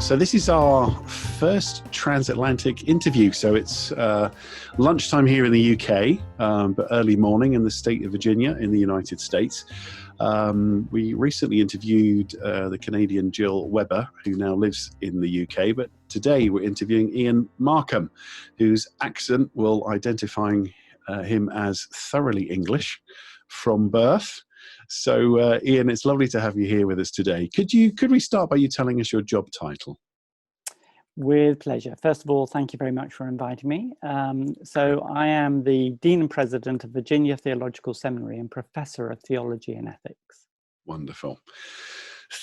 So this is our first transatlantic interview. So it's lunchtime here in the UK, but early morning in the state of Virginia in the United States. We recently interviewed the Canadian Jill Webber, who now lives in the UK, but today we're interviewing Ian Markham, whose accent will identify him as thoroughly English from birth. So, Ian, it's lovely to have you here with us today. Could we start by you telling us your job title? With pleasure. First of all, thank you very much for inviting me. So I am the Dean and President of Virginia Theological Seminary and Professor of Theology and Ethics. Wonderful.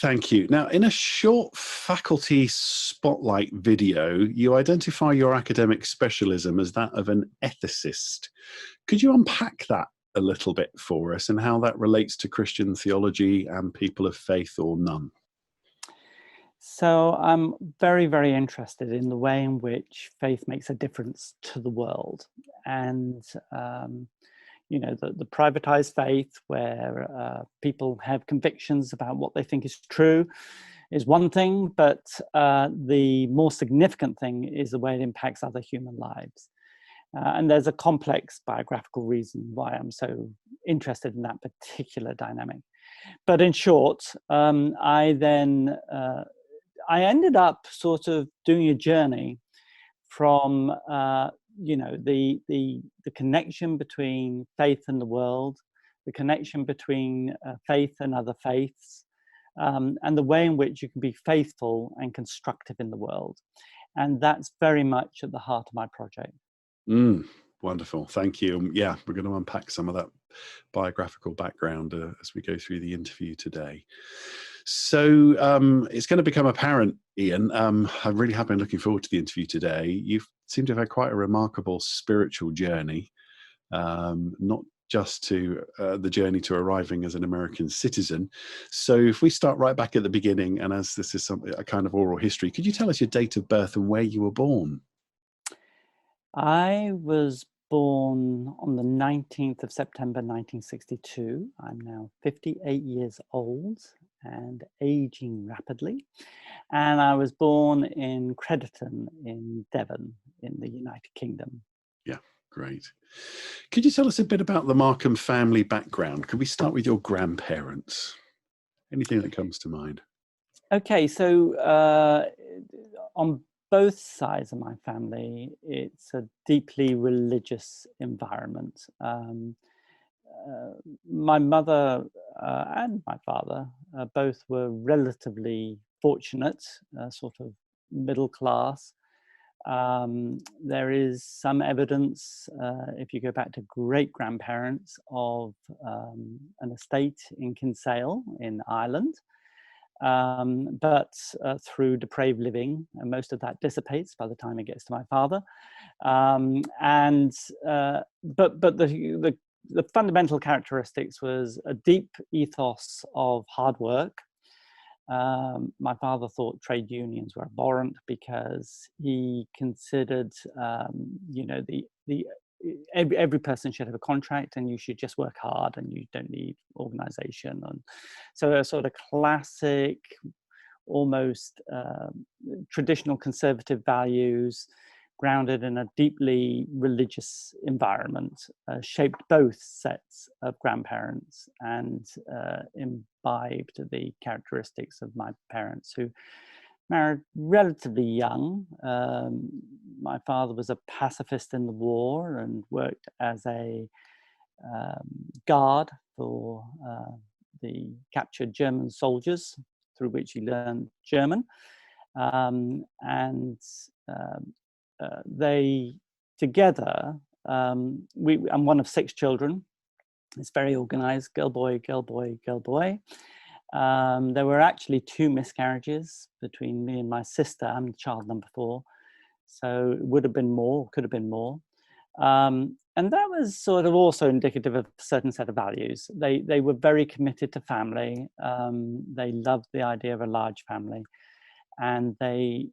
Thank you. Now, in a short faculty spotlight video, you identify your academic specialism as that of an ethicist. Could you unpack that a little bit for us and how that relates to Christian theology and people of faith or none? So I'm very, very interested in the way in which faith makes a difference to the world. And, you know, the privatized faith where people have convictions about what they think is true is one thing, but the more significant thing is the way it impacts other human lives. And there's a complex biographical reason why I'm so interested in that particular dynamic. But in short, I ended up sort of doing a journey from, you know, the connection between faith and the world, the connection between faith and other faiths, and the way in which you can be faithful and constructive in the world. And that's very much at the heart of my project. Wonderful. Thank you. Yeah, we're going to unpack some of that biographical background as we go through the interview today. So it's going to become apparent, Ian, I really have been looking forward to the interview today. You seem to have had quite a remarkable spiritual journey, not just to the journey to arriving as an American citizen. So if we start right back at the beginning, and as this is a kind of oral history, could you tell us your date of birth and where you were born? I was born on the 19th of September 1962. I'm now 58 years old and aging rapidly. And I was born in Crediton in Devon in the United Kingdom. Yeah, great. Could you tell us a bit about the Markham family background? Could we start with your grandparents? Anything that comes to mind? Okay, so on both sides of my family, it's a deeply religious environment. My mother and my father both were relatively fortunate, sort of middle class. There is some evidence, if you go back to great-grandparents, of an estate in Kinsale in Ireland. But through depraved living, and most of that dissipates by the time it gets to my father. But the fundamental characteristics was a deep ethos of hard work. My father thought trade unions were abhorrent because he considered, you know, every person should have a contract and you should just work hard and you don't need organization. And so a sort of classic, almost traditional conservative values grounded in a deeply religious environment shaped both sets of grandparents and imbibed the characteristics of my parents, who married relatively young. My father was a pacifist in the war and worked as a guard for the captured German soldiers, through which he learned German. They together, I'm one of 6 children. It's very organized, girl, boy, girl, boy, girl, boy. There were actually 2 miscarriages between me and my sister. I'm child number 4. So it would have been more, could have been more. And that was sort of also indicative of a certain set of values. They were very committed to family. They loved the idea of a large family. And they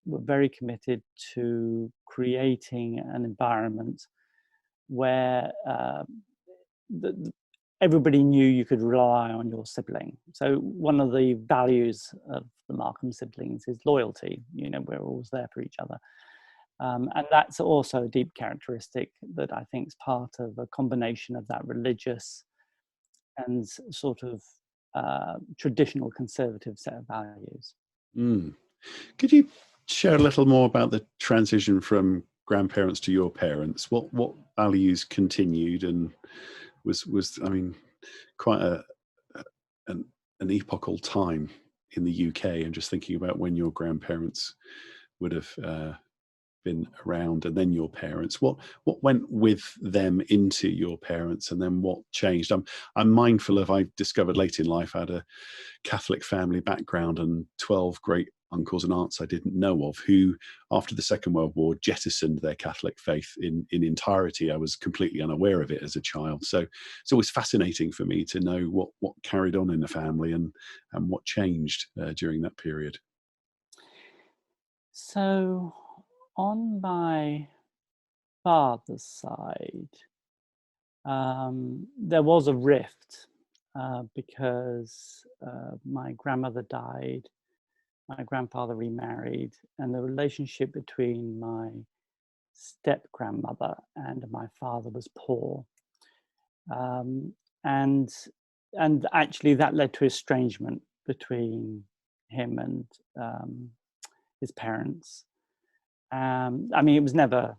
were very committed to creating an environment where everybody knew you could rely on your sibling. So one of the values of the Markham siblings is loyalty. You know, we're always there for each other. And that's also a deep characteristic that I think is part of a combination of that religious and sort of traditional conservative set of values. Mm. Could you share a little more about the transition from grandparents to your parents? What values continued, and was I mean, quite an epochal time in the UK. I'm just thinking about when your grandparents would have been around, and then your parents. What went with them into your parents, and then what changed? I'm mindful of, I discovered late in life I had a Catholic family background and 12 great uncles and aunts I didn't know of, who after the Second World War jettisoned their Catholic faith in entirety. I was completely unaware of it as a child. So it's always fascinating for me to know what carried on in the family and what changed during that period. So on my father's side, there was a rift because my grandmother died, my grandfather remarried, and the relationship between my step-grandmother and my father was poor. And actually that led to estrangement between him and his parents. I mean, it was never,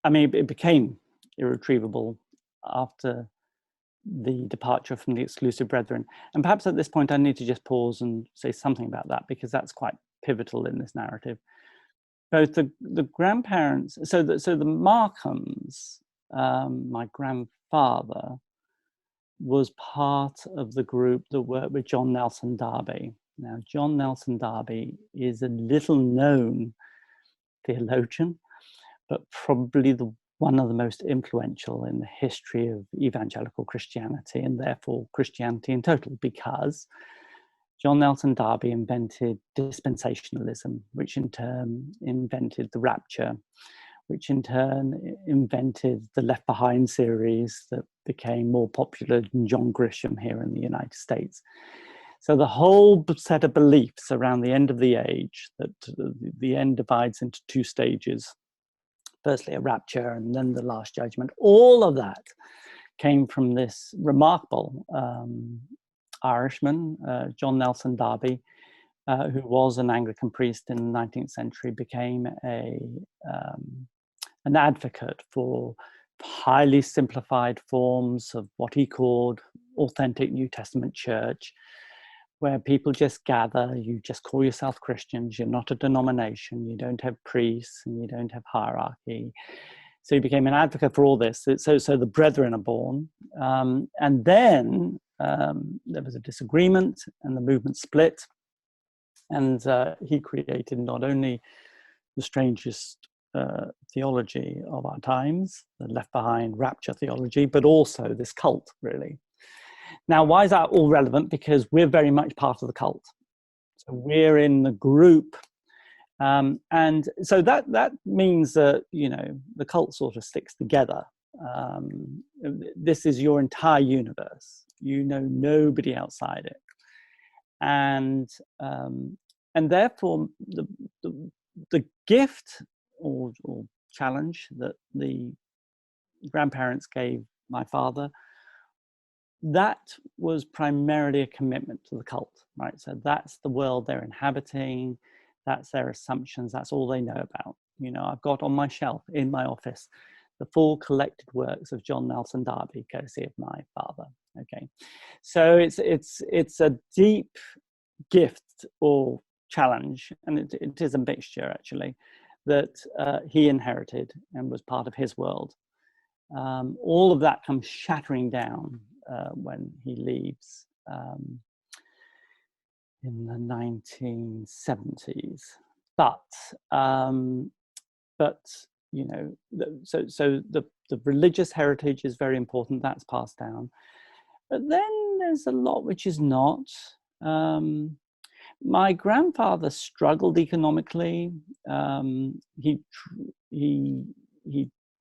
I mean, it became irretrievable after the departure from the exclusive brethren. And perhaps at this point I need to just pause and say something about that, because that's quite pivotal in this narrative. Both the grandparents, so the Markhams, my grandfather was part of the group that worked with John Nelson Darby. Now, John Nelson Darby is a little known theologian, but probably one of the most influential in the history of evangelical Christianity, and therefore Christianity in total, because John Nelson Darby invented dispensationalism, which in turn invented the rapture, which in turn invented the Left Behind series that became more popular than John Grisham here in the United States. So the whole set of beliefs around the end of the age, that the end divides into two stages, firstly a rapture and then the last judgment, all of that came from this remarkable Irishman, John Nelson Darby, who was an Anglican priest in the 19th century, became an advocate for highly simplified forms of what he called authentic New Testament church, where people just gather, you just call yourself Christians, you're not a denomination, you don't have priests, and you don't have hierarchy. So he became an advocate for all this. So the brethren are born. And then there was a disagreement and the movement split. And he created not only the strangest theology of our times, the Left Behind rapture theology, but also this cult, really. Now, why is that all relevant? Because we're very much part of the cult. So we're in the group. And so that means that, you know, the cult sort of sticks together. This is your entire universe. You know nobody outside it. And therefore, the gift or challenge that the grandparents gave my father, that was primarily a commitment to the cult, right? So that's the world they're inhabiting, that's their assumptions, that's all they know about. You know, I've got on my shelf in my office the full collected works of John Nelson Darby, courtesy of my father. Okay, so it's a deep gift or challenge, and it is a mixture actually, that he inherited and was part of his world. All of that comes shattering down when he leaves in the 1970s. But you know, so the religious heritage is very important. That's passed down. But then there's a lot which is not. My grandfather struggled economically. He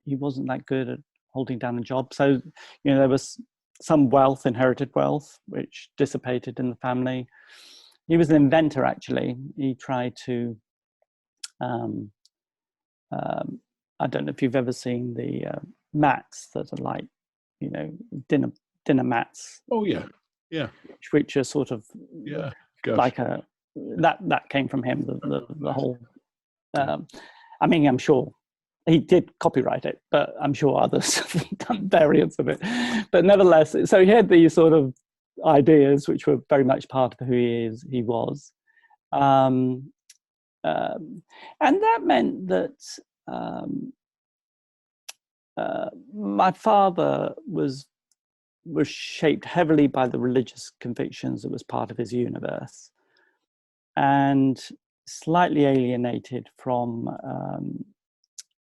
wasn't that good at holding down a job. So, you know, there was some wealth, inherited wealth, which dissipated in the family. He was an inventor, actually. He tried to, I don't know if you've ever seen the mats that are like, you know, dinner mats. Oh yeah, yeah. Which are sort of like a that came from him. The whole. I mean, I'm sure he did copyright it, but I'm sure others have done variants of it. But nevertheless, so he had these sort of ideas, which were very much part of who he was. And that meant that my father was shaped heavily by the religious convictions that was part of his universe, and slightly alienated from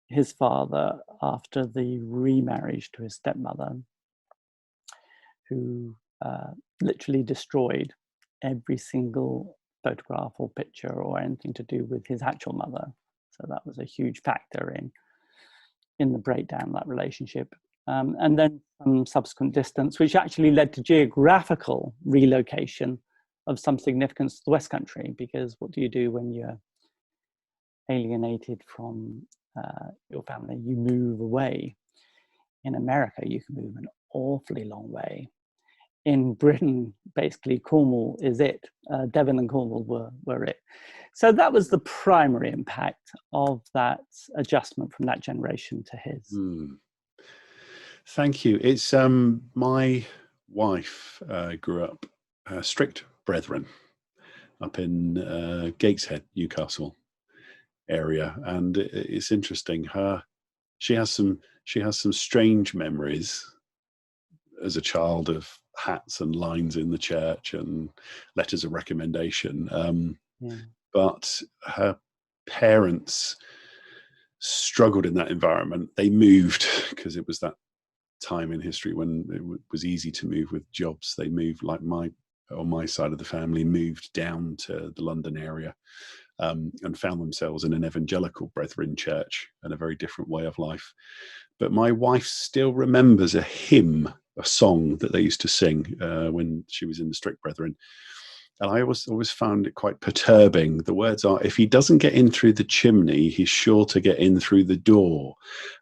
his father after the remarriage to his stepmother, who literally destroyed every single photograph or picture or anything to do with his actual mother. So that was a huge factor in the breakdown of that relationship. And then some subsequent distance, which actually led to geographical relocation of some significance to the West Country, because what do you do when you're alienated from your family? You move away. In America, you can move an awfully long way. In Britain, basically, Cornwall is it. Devon and Cornwall were it. So that was the primary impact of that adjustment from that generation to his. Thank you. It's my wife grew up strict Brethren up in Gateshead, Newcastle area, and it's interesting. She has some strange memories as a child of hats and lines in the church and letters of recommendation. But her parents struggled in that environment. They moved because it was that time in history when it was easy to move with jobs. They moved, like my side of the family moved down to the London area and found themselves in an evangelical Brethren church and a very different way of life. But my wife still remembers a hymn, a song that they used to sing when she was in the strict Brethren. And I always found it quite perturbing. The words are, if he doesn't get in through the chimney, he's sure to get in through the door.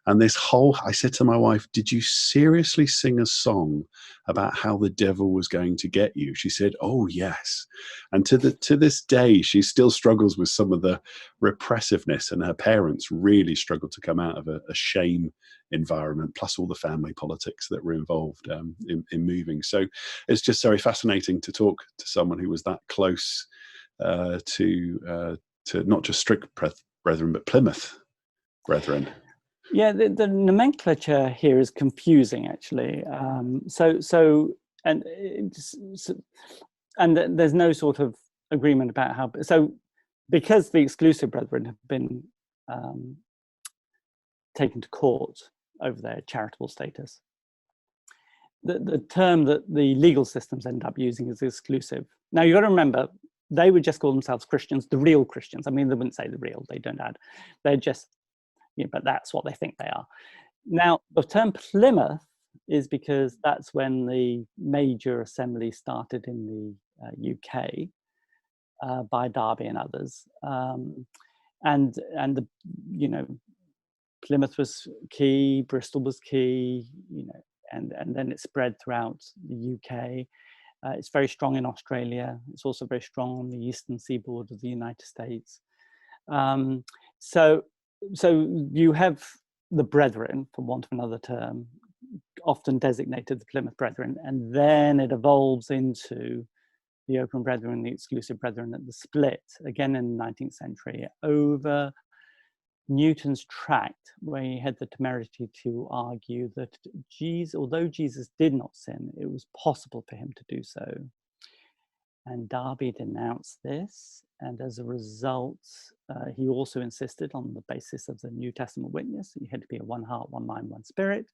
And I said to my wife, did you seriously sing a song about how the devil was going to get you? She said, oh, yes. And to this day, she still struggles with some of the repressiveness, and her parents really struggled to come out of a shame environment, plus all the family politics that were involved in moving. So it's just very fascinating to talk to someone who was that close to not just strict Brethren, but Plymouth Brethren. Yeah, the nomenclature here is confusing, actually. And there's no sort of agreement about how. So, because the exclusive Brethren have been taken to court over their charitable status, the term that the legal systems end up using is exclusive. Now, you've got to remember, they would just call themselves Christians, the real Christians. I mean, they wouldn't say the real, they don't add. They're just, but that's what they think they are. Now, the term Plymouth is because that's when the major assembly started in the UK by Derby and others. And the, Plymouth was key, Bristol was key, and then it spread throughout the UK. It's very strong in Australia. It's also very strong on the eastern seaboard of the United States. So you have the Brethren, for want of another term, often designated the Plymouth Brethren, and then it evolves into the Open Brethren, the Exclusive Brethren at the split, again in the 19th century, over Newton's tract, where he had the temerity to argue that although Jesus did not sin, it was possible for him to do so. And Derby denounced this, and as a result, he also insisted on the basis of the New Testament witness, you had to be a one heart, one mind, one spirit.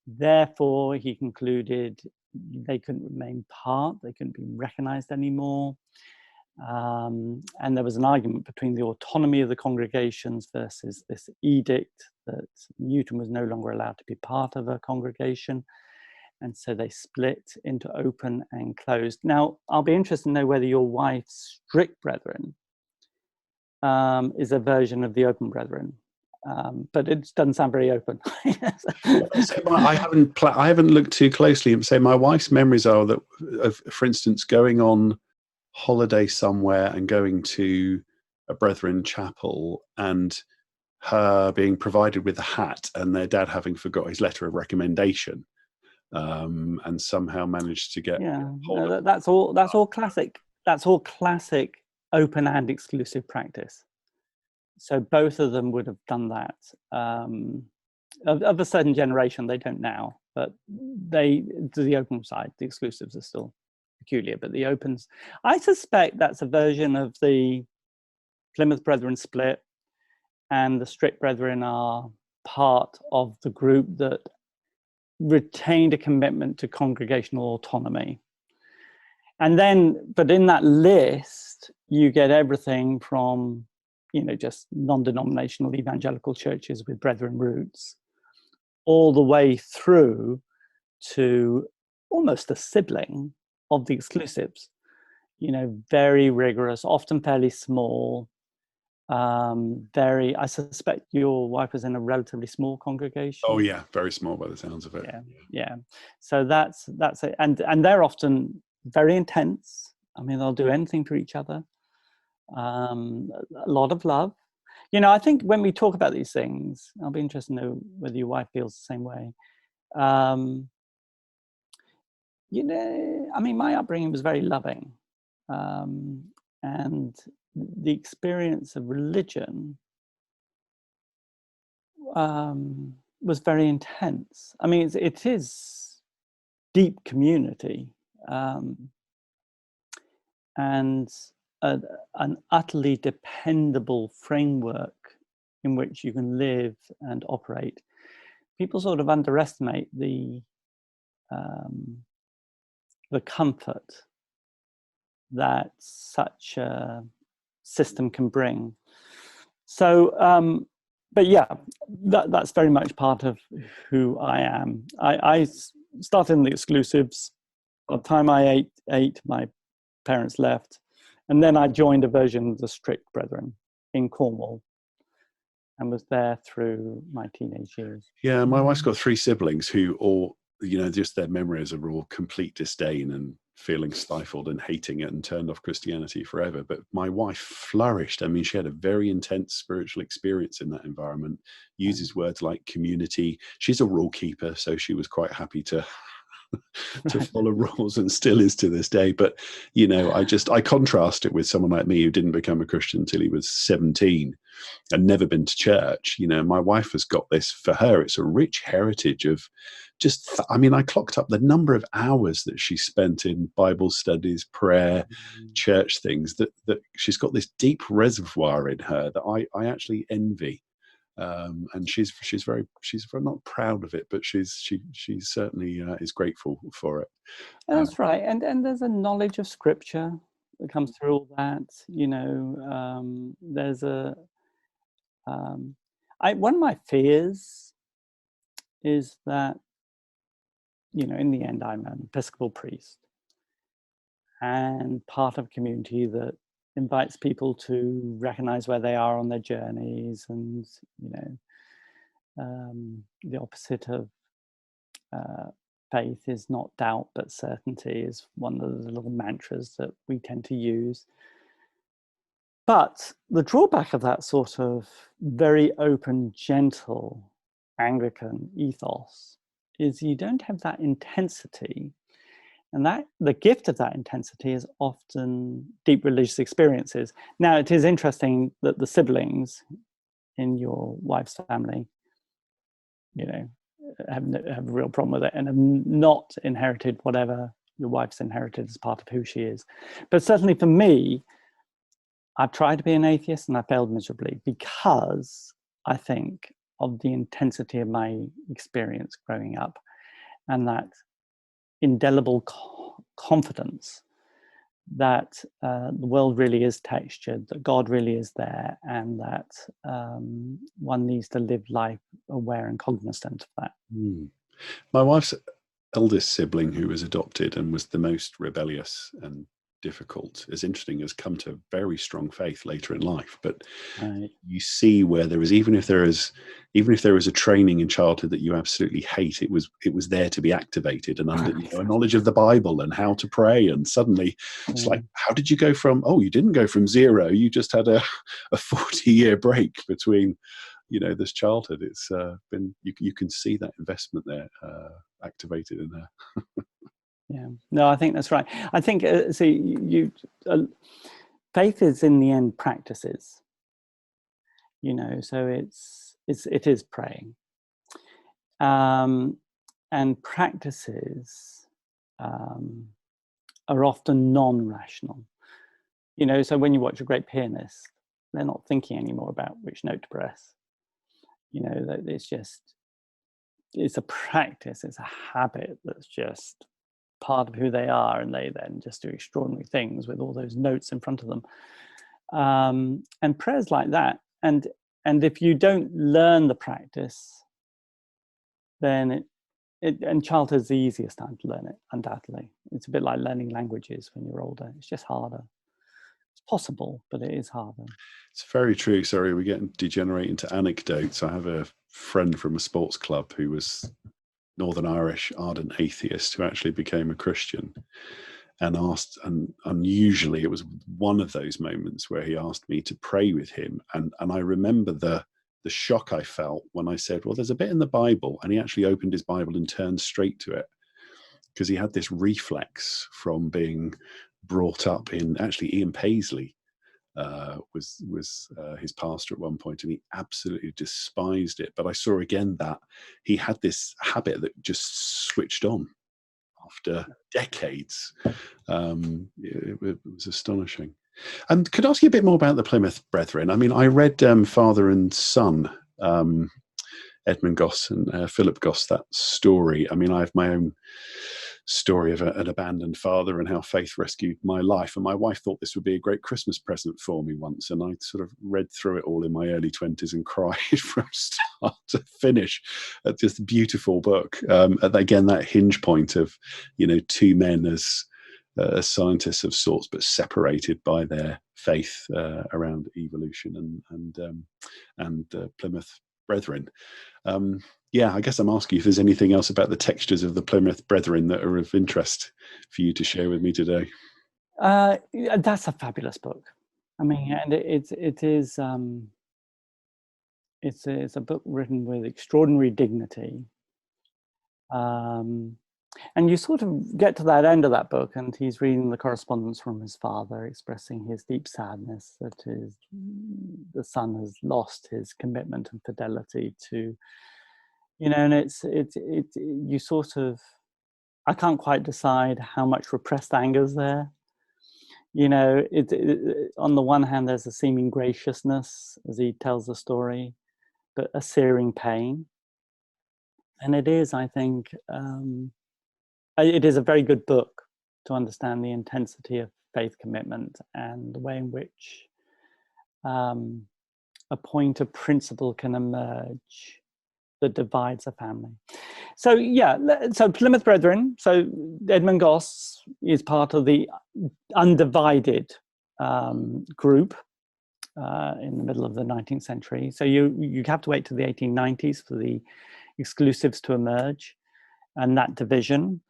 Therefore, he concluded they couldn't remain part, they couldn't be recognized anymore. And there was an argument between the autonomy of the congregations versus this edict that Newton was no longer allowed to be part of a congregation. And so they split into open and closed. Now, I'll be interested to know whether your wife's strict brethren is a version of the open brethren. But it doesn't sound very open. So I haven't looked too closely. Say my wife's memories are that, for instance, going on holiday somewhere and going to a brethren chapel and her being provided with a hat and their dad having forgot his letter of recommendation, and somehow managed to get that's all classic. That's all classic open and exclusive practice. So both of them would have done that. Of a certain generation, they don't now, but they, to the open side, the exclusives are still peculiar, but the opens, I suspect that's a version of the Plymouth Brethren split, and the strict brethren are part of the group that retained a commitment to congregational autonomy. And then, but in that list, you get everything from, just non-denominational evangelical churches with brethren roots, all the way through to almost a sibling of the exclusives, very rigorous, often fairly small, I suspect your wife was in a relatively small congregation. Oh yeah, very small by the sounds of it. Yeah. So that's it. And they're often very intense. I mean, they'll do anything for each other. A lot of love. I think when we talk about these things, I'll be interested to know whether your wife feels the same way. I mean, my upbringing was very loving. And the experience of religion was very intense. I mean, it is deep community, and an utterly dependable framework in which you can live and operate. People sort of underestimate the comfort that such a system can bring. So, but yeah, that's very much part of who I am. I started in the exclusives. By the time I ate, my parents left. And then I joined a version of the strict brethren in Cornwall and was there through my teenage years. Yeah, my wife's got 3 siblings who all, just their memories are all complete disdain and feeling stifled and hating it and turned off Christianity forever. But my wife flourished. I mean, she had a very intense spiritual experience in that environment, uses words like community. She's a rule keeper, so she was quite happy to follow rules, and still is to this day. But I contrast it with someone like me who didn't become a Christian until he was 17 and never been to church. My wife has got this. For her, it's a rich heritage of I clocked up the number of hours that she spent in Bible studies, prayer, church things, that she's got this deep reservoir in her that I actually envy. And she's very not proud of it, but she certainly is grateful for it. That's right, and there's a knowledge of Scripture that comes through all that. There's one of my fears is that in the end I'm an Episcopal priest and part of a community that invites people to recognize where they are on their journeys, and the opposite of faith is not doubt but certainty, is one of the little mantras that we tend to use. But the drawback of that sort of very open, gentle Anglican ethos is you don't have that intensity. And that the gift of that intensity is often deep religious experiences. Now, it is interesting that the siblings in your wife's family, have a real problem with it and have not inherited whatever your wife's inherited as part of who she is. But certainly for me, I've tried to be an atheist and I failed miserably because I think of the intensity of my experience growing up and that indelible confidence that the world really is textured, that God really is there, and that one needs to live life aware and cognizant of that. My wife's eldest sibling who was adopted and was the most rebellious and difficult, as interesting, has come to very strong faith later in life. But Right. you see where there is, even if there is a training in childhood that you absolutely hate, it was there to be activated, and under a knowledge of the Bible and how to pray, and suddenly it's like, how did you go from, you didn't go from zero, you just had a 40-year break between this childhood. It's been, you can see that investment there activated in there. Yeah, no, I think that's right. I think faith is in the end practices, so it is praying, and practices are often non-rational. So when you watch a great pianist, they're not thinking anymore about which note to press. It's a practice, it's a habit that's just part of who they are, and they then just do extraordinary things with all those notes in front of them. And prayers like that, and if you don't learn the practice, then and childhood is the easiest time to learn it, undoubtedly. It's a bit like learning languages when you're older. It's just harder. It's possible, but it is harder. It's very true. Sorry, we're getting degenerate into anecdotes. I have a friend from a sports club who was Northern Irish, ardent atheist, who actually became a Christian, and asked, and unusually it was one of those moments where he asked me to pray with him, and I remember the shock I felt when I said, well, there's a bit in the Bible, and he actually opened his Bible and turned straight to it, because he had this reflex from being brought up in, actually Ian Paisley was his pastor at one point, and he absolutely despised it. But I saw again that he had this habit that just switched on after decades. It was astonishing. And could I ask you a bit more about the Plymouth Brethren? I mean, I read Father and Son, Edmund Goss and Philip Goss, that story. I mean, I have my own story of an abandoned father and how faith rescued my life. And my wife thought this would be a great Christmas present for me once. And I sort of read through it all in my early 20s and cried from start to finish. It's just a beautiful book. And again, that hinge point of, two men as scientists of sorts, but separated by their faith around evolution and Plymouth Brethren. I guess I'm asking if there's anything else about the textures of the Plymouth Brethren that are of interest for you to share with me today. That's a fabulous book. I mean, and it's a book written with extraordinary dignity. And you sort of get to that end of that book, and he's reading the correspondence from his father, expressing his deep sadness that the son has lost his commitment and fidelity to, and you sort of, I can't quite decide how much repressed anger's there. On the one hand, there's a seeming graciousness as he tells the story, but a searing pain. And it is, I think, it is a very good book to understand the intensity of faith commitment and the way in which a point of principle can emerge that divides a family. So so Plymouth Brethren, so Edmund Goss is part of the undivided group in the middle of the 19th century. So you have to wait till the 1890s for the exclusives to emerge and that division.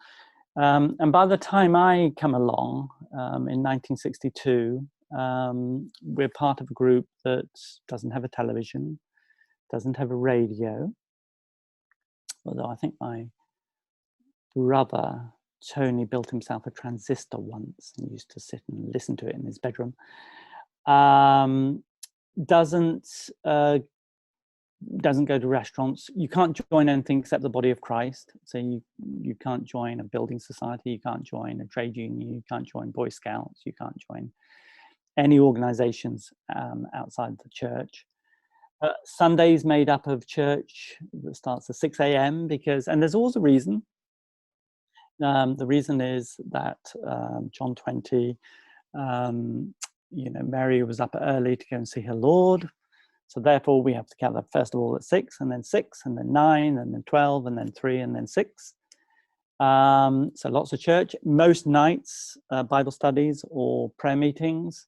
And by the time I come along in 1962, we're part of a group that doesn't have a television, doesn't have a radio, although I think my brother Tony built himself a transistor once and used to sit and listen to it in his bedroom. Doesn't go to restaurants. You can't join anything except the body of Christ. So you can't join a building society, you can't join a trade union, you can't join Boy Scouts, you can't join any organizations outside the church. Sundays made up of church that starts at 6 a.m. and there's always a reason. The reason is that John 20, Mary was up early to go and see her Lord. So therefore we have to gather first of all at 6, and then 9, and then 12, and then 3, and then 6. So lots of church, most nights, Bible studies or prayer meetings,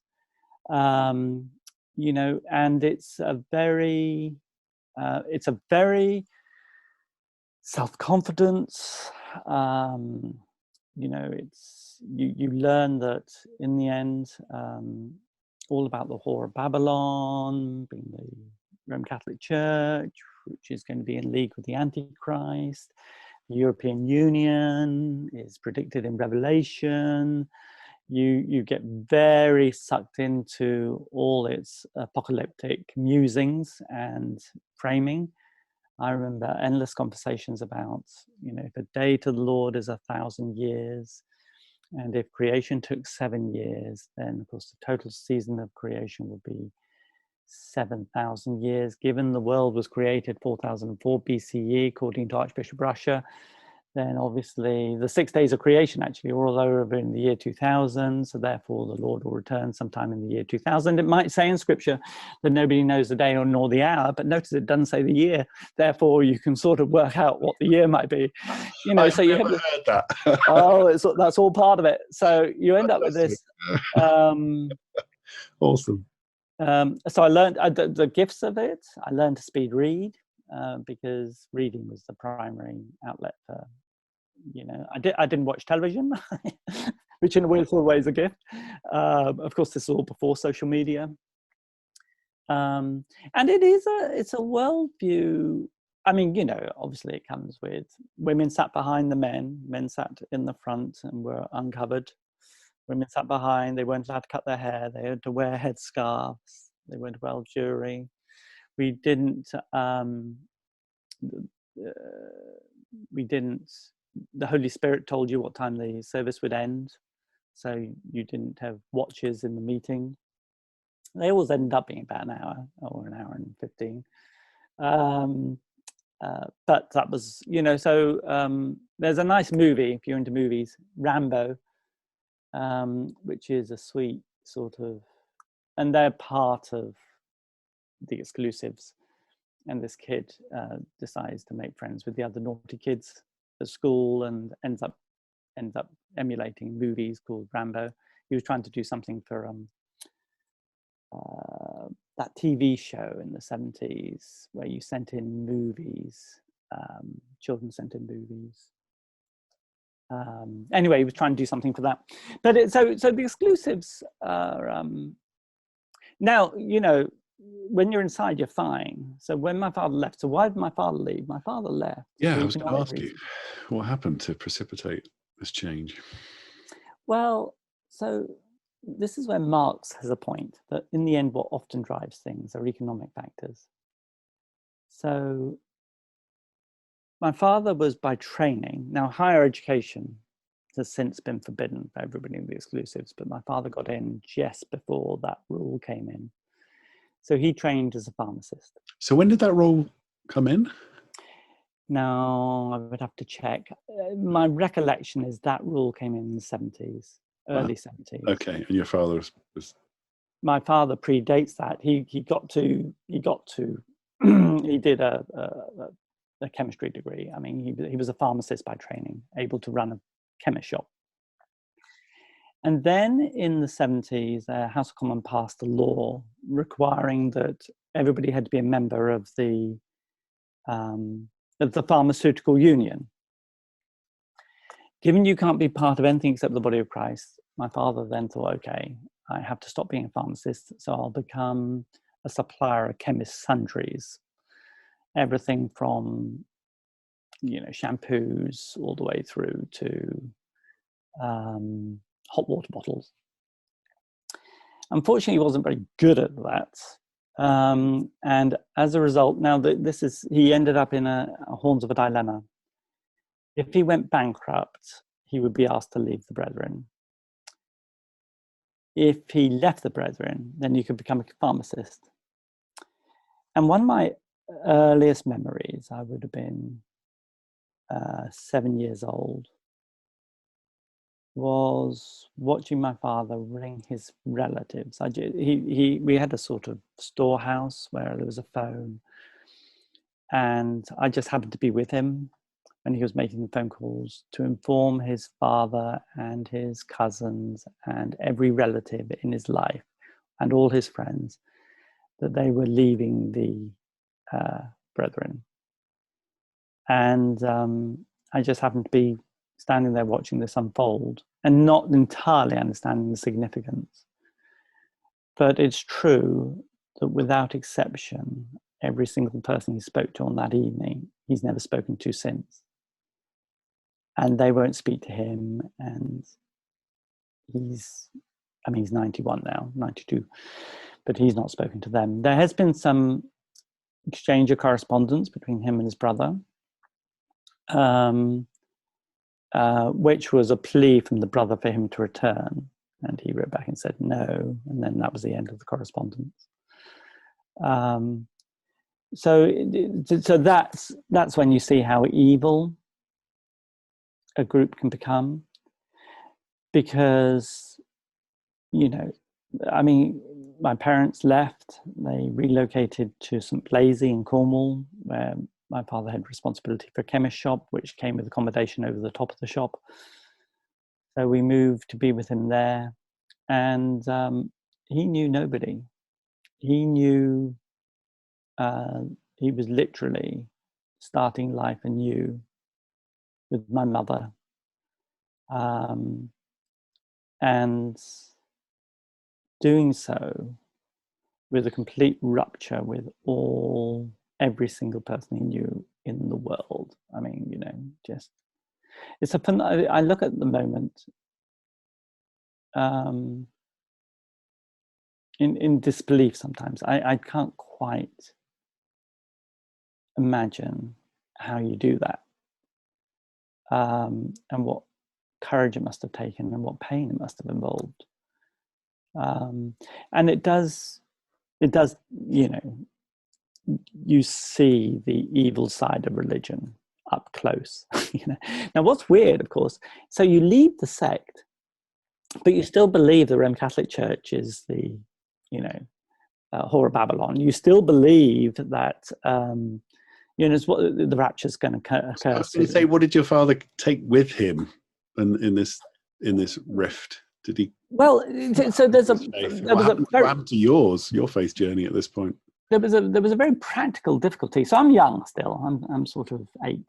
you know, and it's a very self-confidence. You know, you learn that in the end, all about the whore of Babylon, being the Roman Catholic Church, which is going to be in league with the Antichrist. The European Union is predicted in Revelation. You get very sucked into all its apocalyptic musings and framing. I remember endless conversations about, you know, if a day to the Lord is 1,000 years, and if creation took 7 years, then of course the total season of creation would be 7,000 years. Given the world was created 4004 BCE, according to Archbishop Russia, then obviously the 6 days of creation actually are all over in the year 2000, so therefore the Lord will return sometime in the year 2000. It might say in scripture that nobody knows the day or nor the hour, but notice it doesn't say the year. Therefore you can sort of work out what the year might be. You know, so you have heard that. Oh, that's all part of it. So you end up with this. Awesome. So I learned the gifts of it. I learned to speed read because reading was the primary outlet for, you know, I didn't watch television, which in a weird sort of way is a gift. Of course, this is all before social media. And it's a worldview. I mean, you know, obviously it comes with women sat behind the men sat in the front and were uncovered. Women sat behind, they weren't allowed to cut their hair, they had to wear headscarves, they weren't well jewelry. We didn't, the Holy Spirit told you what time the service would end, so you didn't have watches in the meeting. They always ended up being about an hour or an hour and 15. But that was, you know, so there's a nice movie, if you're into movies, Rambo, which is a sweet sort of, and they're part of the exclusives. And this kid decides to make friends with the other naughty kids at school and ends up emulating movies called Rambo. He was trying to do something for that TV show in the 70s where you sent in movies, children sent in movies. Anyway, he was trying to do something for that. But so the exclusives are, now, you know, when you're inside, you're fine. So when my father left, so why did my father leave? My father left. Yeah, I was going to ask you, what happened to precipitate this change? Well, so this is where Marx has a point, that in the end, what often drives things are economic factors. So my father was by training, now higher education has since been forbidden for everybody in the exclusives, but my father got in just before that rule came in. So he trained as a pharmacist. So when did that rule come in? Now, I would have to check. My recollection is that rule came in the 70s, early 70s. Okay, and your father was... My father predates that. He did a chemistry degree. I mean, he was a pharmacist by training, able to run a chemist shop. And then in the 70s, House of Commons passed a law requiring that everybody had to be a member of the pharmaceutical union. Given you can't be part of anything except the body of Christ, my father then thought, okay, I have to stop being a pharmacist, so I'll become a supplier of chemist sundries. Everything from, you know, shampoos all the way through to hot water bottles. Unfortunately, he wasn't very good at that. And as a result, now he ended up in a horns of a dilemma. If he went bankrupt, he would be asked to leave the Brethren. If he left the Brethren, then you could become a pharmacist. And one of my earliest memories, I would have been 7 years old, was watching my father ring his relatives. We had a sort of storehouse where there was a phone, and I just happened to be with him. when he was making the phone calls to inform his father and his cousins and every relative in his life and all his friends that they were leaving the Brethren. And I just happened to be standing there watching this unfold and not entirely understanding the significance. But it's true that without exception, every single person he spoke to on that evening, he's never spoken to since. And they won't speak to him. And he's 91 now, 92, but he's not spoken to them. There has been some exchange of correspondence between him and his brother, which was a plea from the brother for him to return. And he wrote back and said no, and then that was the end of the correspondence. So that's when you see how evil a group can become, because, you know, I mean, my parents left, they relocated to St. Blazey in Cornwall, where my father had responsibility for a chemist shop, which came with accommodation over the top of the shop. So we moved to be with him there, and he knew nobody. He knew he was literally starting life anew with my mother, and doing so with a complete rupture with every single person he knew in the world. I mean, you know, just it's a fun. I look at the moment in disbelief sometimes. I can't quite imagine how you do that, and what courage it must have taken and what pain it must have involved. And it does, you know, you see the evil side of religion up close. You know? Now, what's weird, of course, so you leave the sect, but you still believe the Roman Catholic Church is the, you know, whore of Babylon. You still believe that, you know, it's what the rapture's going to occur. I was going to say, what did your father take with him in this rift? Did he? Well, so there was what happened to your faith journey at this point? There was a very practical difficulty. So I'm young still. I'm sort of 8.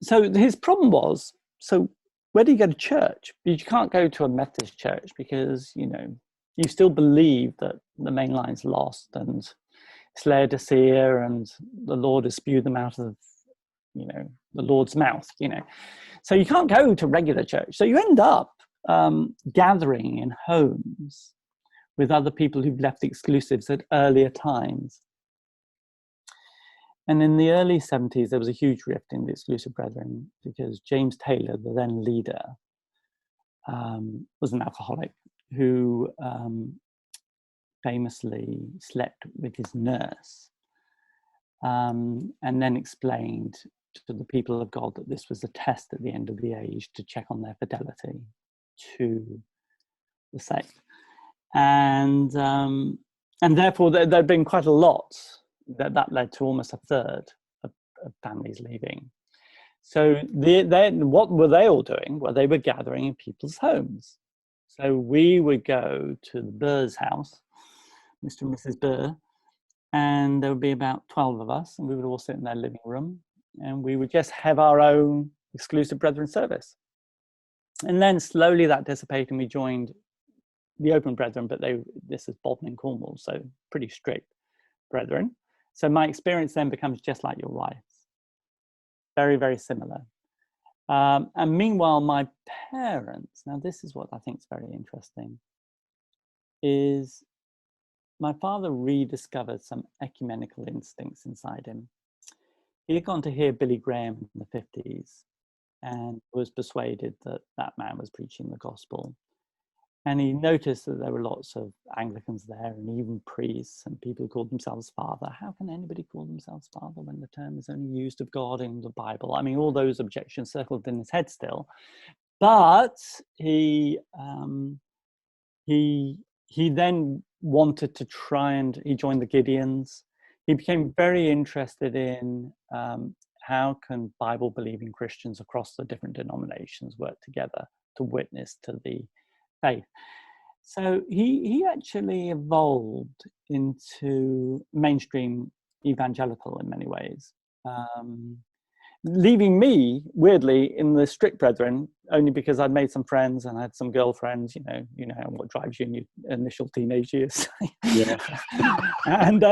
So his problem was, so where do you go to church? You can't go to a Methodist church because, you know, you still believe that the main line's lost and it's Laodicea and the Lord has spewed them out of, you know, the Lord's mouth, you know. So you can't go to regular church. So you end up gathering in homes with other people who've left the exclusives at earlier times. And in the early 70s, there was a huge rift in the exclusive brethren because James Taylor, the then leader, was an alcoholic who famously slept with his nurse, and then explained to the people of God that this was a test at the end of the age to check on their fidelity to the sect. And therefore there'd been quite a lot that led to almost a third of families leaving. So what were they all doing? Well, they were gathering in people's homes. So we would go to the Burr's house, Mr. and Mrs. Burr, and there would be about 12 of us, and we would all sit in their living room, and we would just have our own exclusive brethren service. And then slowly that dissipated, and we joined the open brethren, but this is Bodmin, Cornwall, so pretty strict brethren. So my experience then becomes just like your wife's, very, very similar. And meanwhile, my parents, now this is what I think is very interesting, is my father rediscovered some ecumenical instincts inside him. He had gone to hear Billy Graham in the 50s and was persuaded that that man was preaching the gospel. And he noticed that there were lots of Anglicans there and even priests and people who called themselves father. How can anybody call themselves father when the term is only used of God in the Bible? I mean, all those objections circled in his head still. But he then wanted to try, and he joined the Gideons. he became very interested in how can Bible-believing Christians across the different denominations work together to witness to the faith. So he actually evolved into mainstream evangelical in many ways, leaving me weirdly in the strict brethren, only because I'd made some friends and I had some girlfriends. You know what drives you in your initial teenage years. Yeah. And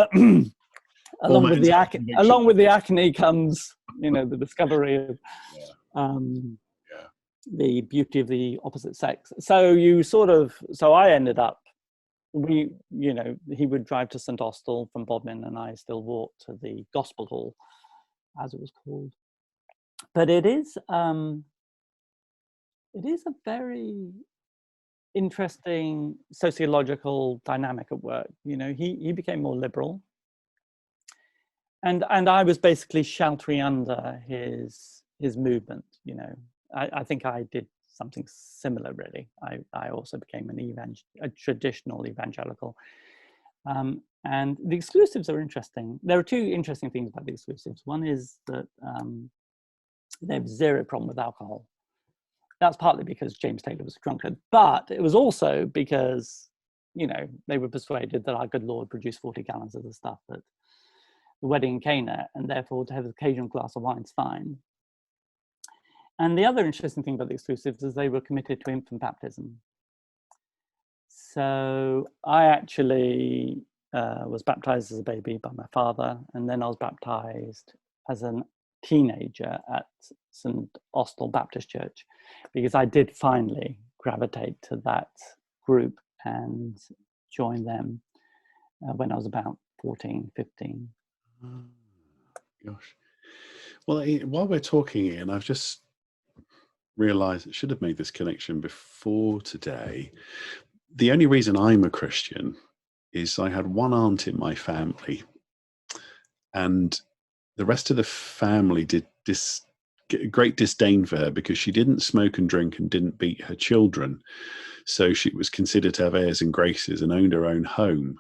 along with the acne comes, the discovery of the beauty of the opposite sex. So I ended up, he would drive to St Austell from Bodmin, and I still walked to the Gospel Hall, as it was called. But it is a very interesting sociological dynamic at work. He became more liberal, and I was basically sheltering under his movement. I think I did something similar, really. I also became a traditional evangelical. And the exclusives are interesting. There are two interesting things about the exclusives. One is that they have zero problem with alcohol. That's partly because James Taylor was a drunkard, but it was also because, they were persuaded that our good Lord produced 40 gallons of the stuff at the wedding in Cana, and therefore to have an occasional glass of wine is fine. And the other interesting thing about the exclusives is they were committed to infant baptism. So I actually was baptized as a baby by my father, and then I was baptized as a teenager at St Austell Baptist Church, because I did finally gravitate to that group and join them when I was about 14, 15. Oh, gosh. Well, while we're talking, Ian, I've just realized I should have made this connection before today. The only reason I'm a Christian is I had one aunt in my family, and the rest of the family did great disdain for her because she didn't smoke and drink and didn't beat her children. So she was considered to have airs and graces and owned her own home.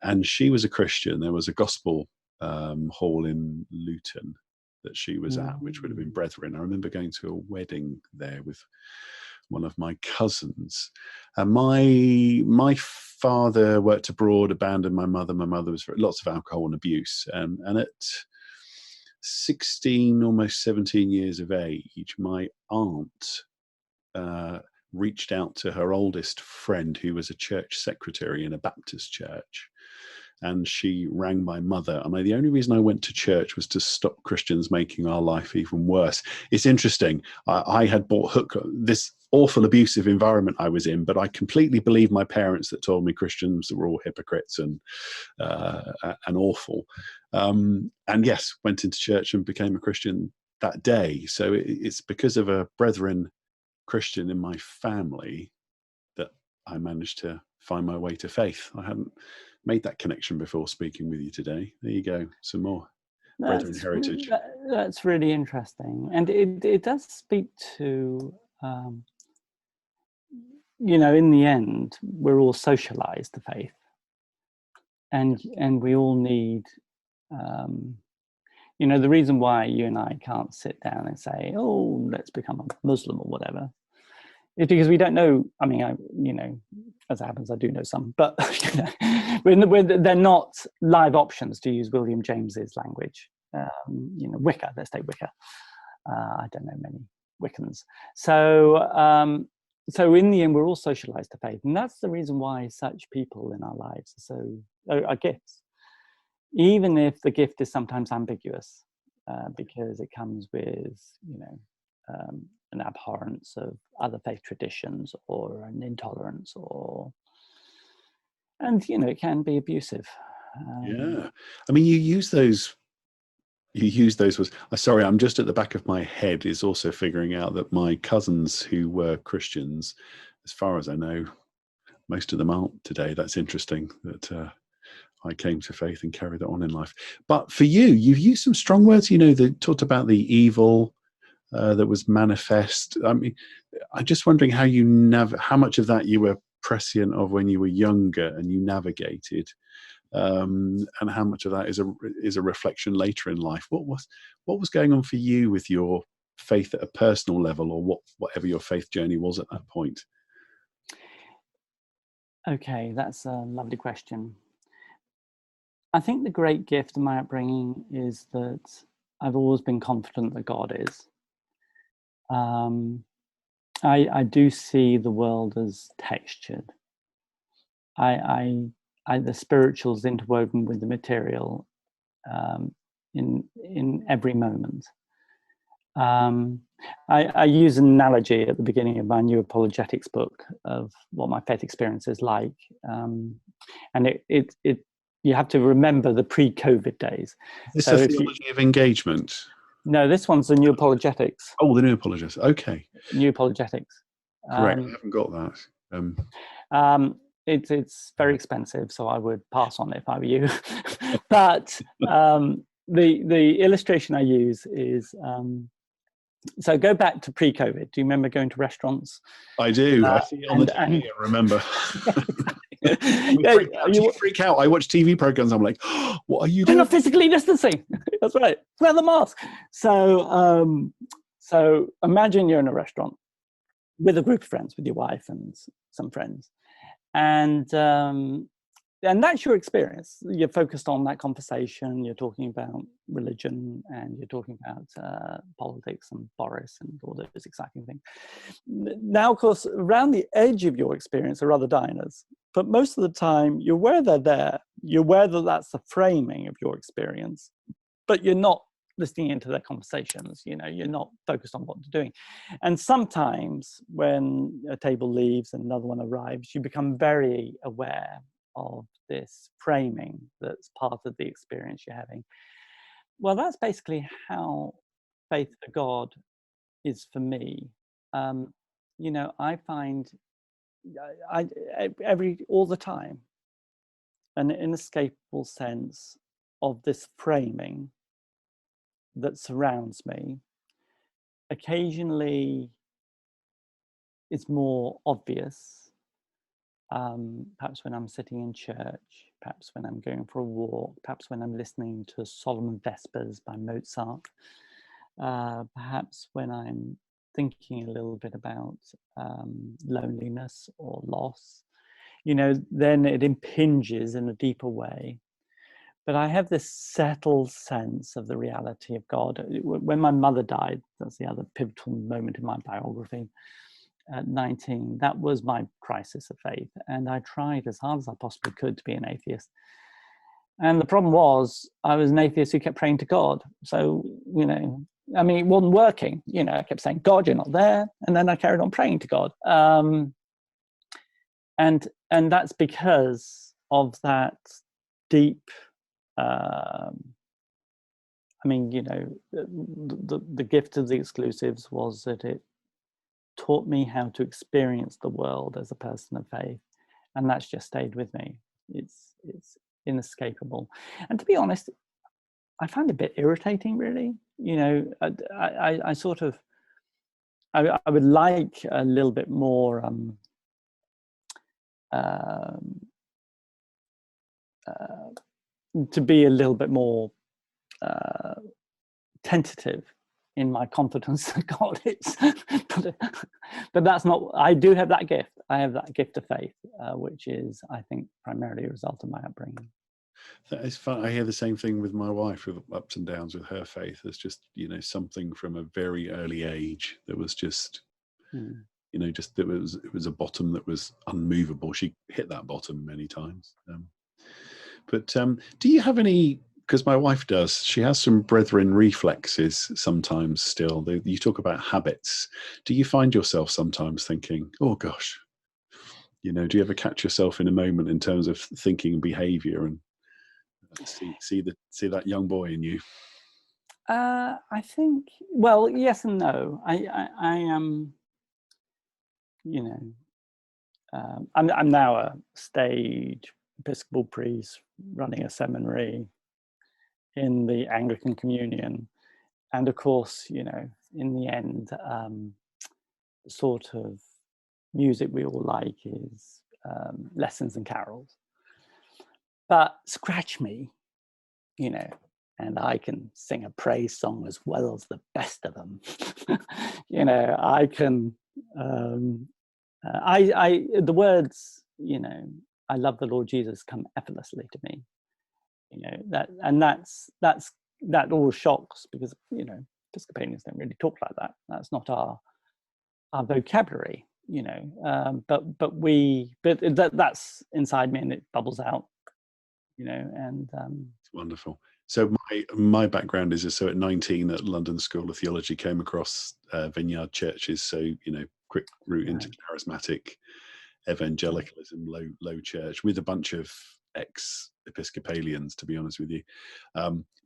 And she was a Christian. There was a gospel hall in Luton that she was at, which would have been Brethren. I remember going to a wedding there with one of my cousins. And my father worked abroad, abandoned my mother. My mother was lots of alcohol and abuse. And at 16, almost 17 years of age, my aunt reached out to her oldest friend, who was a church secretary in a Baptist church. And she rang my mother. And the only reason I went to church was to stop Christians making our life even worse. It's interesting. I had bought hook this awful abusive environment I was in, but I completely believed my parents that told me Christians were all hypocrites and awful. And yes, went into church and became a Christian that day. So it's because of a Brethren Christian in my family that I managed to find my way to faith. I hadn't made that connection before speaking with you today. There you go, some more Brethren heritage. That's really interesting, and it does speak to in the end we're all socialized to faith, and we all need the reason why you and I can't sit down and say, oh, let's become a Muslim or whatever, is because we don't know. I mean, as it happens, I do know some, but they're not live options, to use William James's language. Wicca, let's take Wicca. I don't know many Wiccans. So in the end, we're all socialized to faith. And that's the reason why such people in our lives are gifts. Even if the gift is sometimes ambiguous, because it comes with, an abhorrence of other faith traditions or an intolerance it can be abusive. Yeah. I mean, you use those words. Sorry, I'm just at the back of my head is also figuring out that my cousins who were Christians, as far as I know, most of them aren't today. That's interesting that I came to faith and carried that on in life. But for you've used some strong words, that talked about the evil that was manifest. I mean, I'm just wondering how much of that you were prescient of when you were younger and you navigated. and how much of that is a reflection later in life. What was going on for you with your faith at a personal level, or whatever your faith journey was at that point? Okay, that's a lovely question. I think the great gift of my upbringing is that I've always been confident that God is. I do see the world as textured. The spiritual is interwoven with the material in every moment. I use an analogy at the beginning of my new apologetics book of what my faith experience is like, and you have to remember the pre-COVID days. Is this a theology of engagement? No, this one's the new apologetics. Oh, the new apologetics. Okay. New apologetics. Correct. I haven't got that. It's very expensive, so I would pass on it if I were you. But the illustration I use is, so go back to pre-COVID. Do you remember going to restaurants? I do. I see it on the TV. I remember. You freak out. I watch TV programs. I'm like, oh, what are you doing? You're not physically distancing. That's right. Wear the mask. So imagine you're in a restaurant with a group of friends, with your wife and some friends, and that's your experience. You're focused on that conversation. You're talking about religion, and you're talking about politics and Boris and all those exciting things. Now, of course, around the edge of your experience are other diners, but most of the time you're aware they're there. You're aware that that's the framing of your experience, but you're not listening into their conversations. You're not focused on what they're doing. And sometimes when a table leaves and another one arrives, you become very aware of this framing that's part of the experience you're having. Well, that's basically how faith for God is for me. I find all the time an inescapable sense of this framing that surrounds me. Occasionally it's more obvious. Perhaps when I'm sitting in church, perhaps when I'm going for a walk, perhaps when I'm listening to Solemn Vespers by Mozart, perhaps when I'm thinking a little bit about loneliness or loss, then it impinges in a deeper way. But I have this settled sense of the reality of God. When my mother died, that's the other pivotal moment in my biography, at 19, that was my crisis of faith. And I tried as hard as I possibly could to be an atheist. And the problem was, I was an atheist who kept praying to God. So, it wasn't working. I kept saying, God, you're not there. And then I carried on praying to God. And that's because of that deep, the gift of the exclusives was that it taught me how to experience the world as a person of faith, and that's just stayed with me. It's inescapable, and to be honest, I find it a bit irritating, really. I sort of I would like a little bit more to be a little bit more tentative in my confidence that God is. but that's not, I do have that gift. I have that gift of faith, which is, I think, primarily a result of my upbringing. That is fun. I hear the same thing with my wife, with ups and downs with her faith. There's just, something from a very early age that was just, just, it was a bottom that was unmovable. She hit that bottom many times. But do you have any, because my wife does, she has some brethren reflexes sometimes still. You talk about habits. Do you find yourself sometimes thinking, oh gosh, do you ever catch yourself in a moment in terms of thinking and behavior and see that young boy in you? I think, well, yes and no. I am, I'm now a stage Episcopal priest running a seminary in the Anglican Communion, and of course, in the end, the sort of music we all like is lessons and carols. But scratch me, you know, and I can sing a praise song as well as the best of them. You know, I can, the words, you know, I love the Lord Jesus come effortlessly to me, you know, that all shocks because, you know, Episcopalians don't really talk like that. That's not our vocabulary, you know, but that's inside me and it bubbles out, you know, and it's wonderful. So my background is so at 19 at London School of Theology came across Vineyard churches. So, you know, quick route into charismatic evangelicalism, low church with a bunch of ex-Episcopalians, to be honest with you.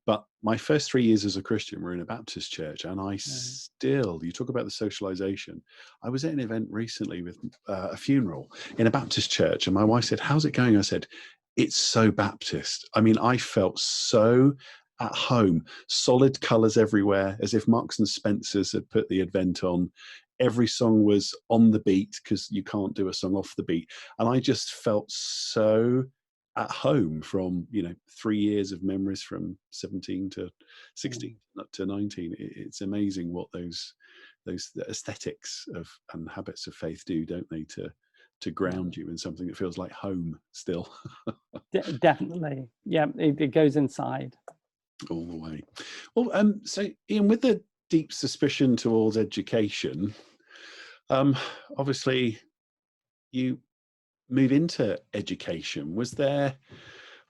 But my first 3 years as a Christian were in a Baptist church, and I still, you talk about the socialization. I was at an event recently with a funeral in a Baptist church, and my wife said, "How's it going?" I said, "It's so Baptist." I mean, I felt so at home, solid colors everywhere, as if Marks and Spencer's had put the Advent on. Every song was on the beat because you can't do a song off the beat. And I just felt so at home from, you know, 3 years of memories from 17 to 16 up to 19. It's amazing what those aesthetics of and habits of faith do, don't they, to ground you in something that feels like home still. Definitely. Yeah, it goes inside. All the way. Well, so Ian, with the deep suspicion towards education, obviously you move into education. Was there,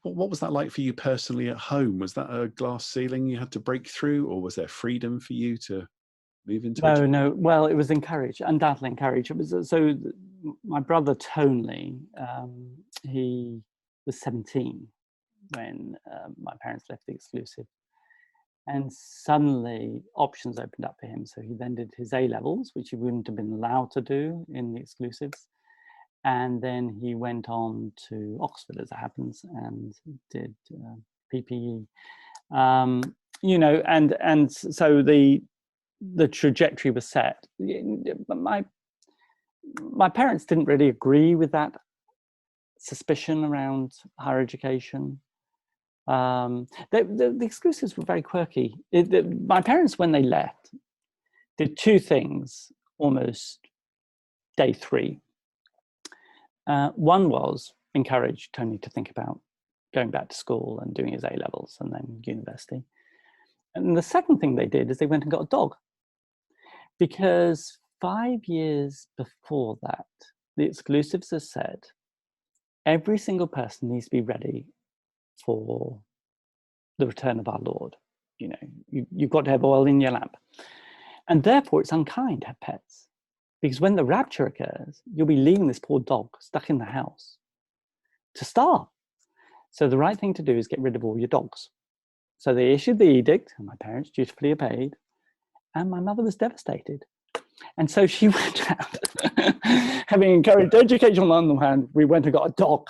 what was that like for you personally at home? Was that a glass ceiling you had to break through, or was there freedom for you to move into education? No. Well, it was encouraged, undoubtedly encouraged. It was so. My brother Tony, he was 17 when my parents left the exclusive, and suddenly options opened up for him. So he then did his A levels, which he wouldn't have been allowed to do in the exclusives, and then he went on to Oxford, as it happens, and did PPE. You know, and so the trajectory was set. My parents didn't really agree with that suspicion around higher education. The exclusives were very quirky. My parents, when they left, did two things almost day three. One was encourage Tony to think about going back to school and doing his A levels and then university. And the second thing they did is they went and got a dog, because 5 years before that, the exclusives have said every single person needs to be ready for the return of our Lord. You know, you've got to have oil in your lamp. And therefore it's unkind to have pets, because when the rapture occurs, you'll be leaving this poor dog stuck in the house to starve. So the right thing to do is get rid of all your dogs. So they issued the edict, and my parents dutifully obeyed, and my mother was devastated. And so she went out, having encouraged education on the one hand, we went and got a dog,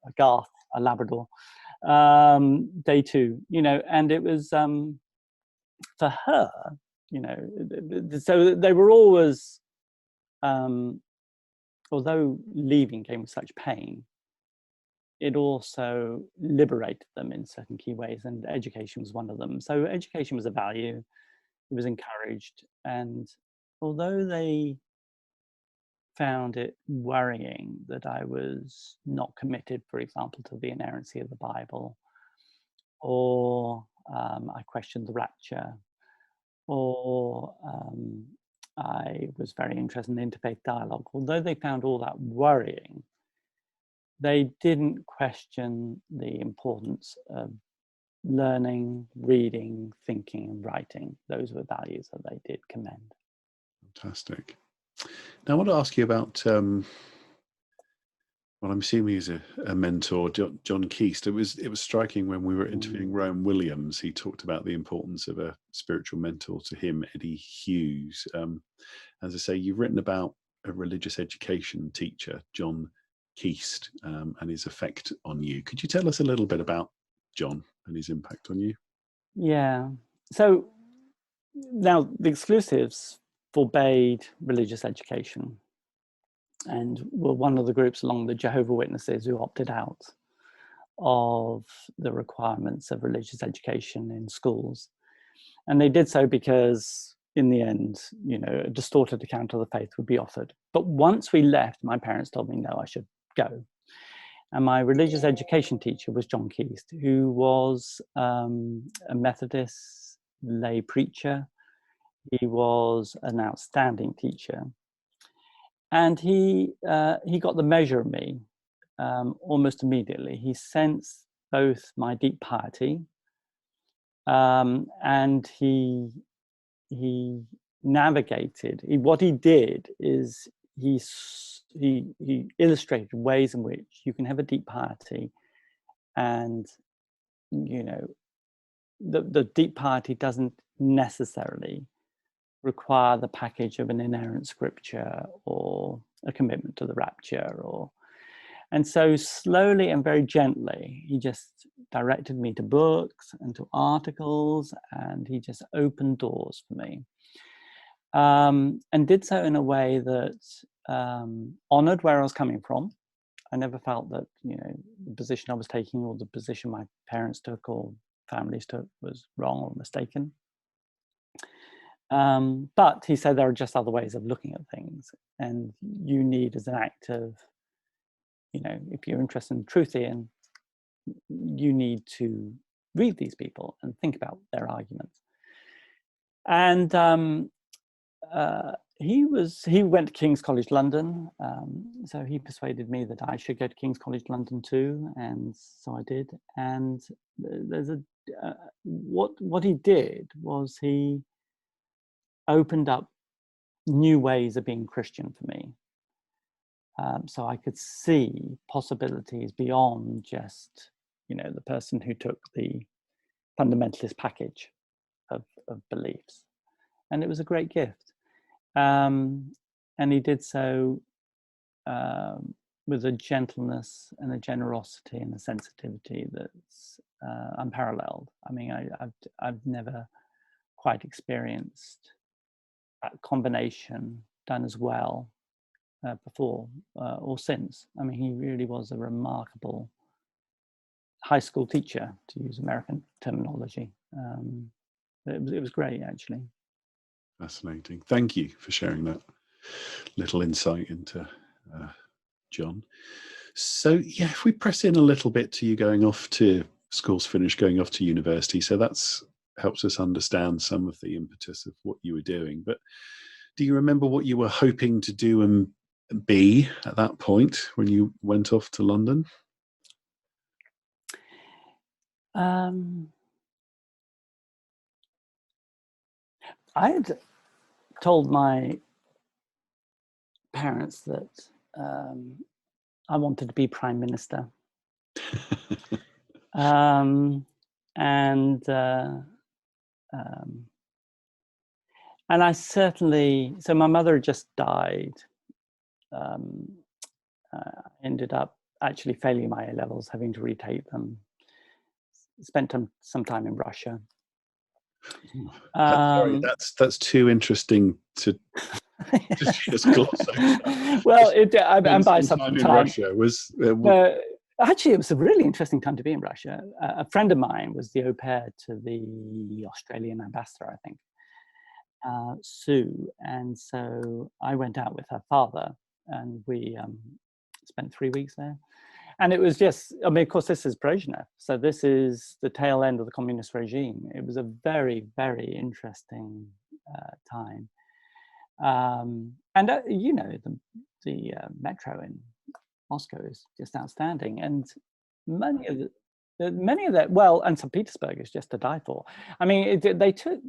a Garth, a Labrador, day two, you know, and it was, for her, you know, so they were always, although leaving came with such pain, it also liberated them in certain key ways, and education was one of them. So education was a value, it was encouraged, and although they found it worrying that I was not committed, for example, to the inerrancy of the Bible, or I questioned the rapture, or I was very interested in interfaith dialogue, although they found all that worrying, they didn't question the importance of learning, reading, thinking, and writing. Those were values that they did commend. Fantastic. Now I want to ask you about what I'm assuming is a mentor, John Keast. It was striking when we were interviewing Rowan Williams. He talked about the importance of a spiritual mentor to him, Eddie Hughes. As I say, you've written about a religious education teacher, John Keast, and his effect on you. Could you tell us a little bit about John and his impact on you? Yeah. So now the exclusives forbade religious education, and were one of the groups along the Jehovah's Witnesses who opted out of the requirements of religious education in schools. And they did so because in the end, you know, a distorted account of the faith would be offered. But once we left, my parents told me, no, I should go. And my religious education teacher was John Keast, who was a Methodist lay preacher. He was an outstanding teacher. And he got the measure of me almost immediately. He sensed both my deep piety, and he navigated. What he did is he illustrated ways in which you can have a deep piety, and you know, the deep piety doesn't necessarily require the package of an inerrant scripture or a commitment to the rapture, and so slowly and very gently he just directed me to books and to articles, and he just opened doors for me, and did so in a way that honored where I was coming from. I never felt that, you know, the position I was taking or the position my parents took or families took was wrong or mistaken. But he said there are just other ways of looking at things, and you need, as an act of, you know, if you're interested in truth, Ian, you need to read these people and think about their arguments. And he went to King's College London, so he persuaded me that I should go to King's College London too, and so I did. And there's what he did was he opened up new ways of being Christian for me. So I could see possibilities beyond just, you know, the person who took the fundamentalist package of beliefs. And it was a great gift. And he did so with a gentleness and a generosity and a sensitivity that's unparalleled. I mean, I've never quite experienced that combination done as well before or since. I mean, he really was a remarkable high school teacher, to use American terminology. It was great, actually. Fascinating. Thank you for sharing that little insight into John. So yeah, if we press in a little bit to you going off to school's finished, going off to university, so that's helps us understand some of the impetus of what you were doing. But do you remember what you were hoping to do and be at that point when you went off to London? I had told my parents that I wanted to be Prime Minister. And I certainly, so my mother had just died. Ended up actually failing my A levels, having to retake them. Spent some time in Russia. Sorry, that's too interesting to just gloss over. Well, and by some time in Russia was. Actually, it was a really interesting time to be in Russia. A friend of mine was the au pair to the Australian ambassador, I think, Sue, and so I went out with her father, and we spent 3 weeks there. And it was just, I mean, of course, this is Brezhnev, so this is the tail end of the communist regime. It was a very, very interesting time. And you know, the metro in Moscow is just outstanding, and many of that, well, and St. Petersburg is just to die for. I mean, they took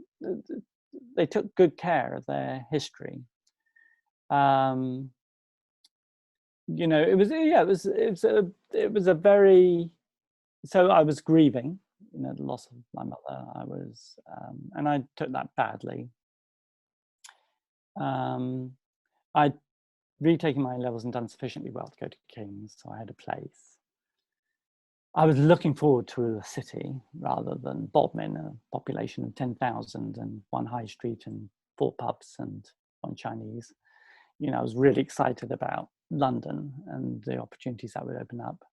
good care of their history. You know, it was a very, so I was grieving, you know, the loss of my mother. I was, and I took that badly. I'd retaken my levels and done sufficiently well to go to King's, so I had a place. I was looking forward to a city rather than Bodmin, a population of 10,000 and one high street and 4 pubs and 1 Chinese. You know, I was really excited about London and the opportunities that would open up.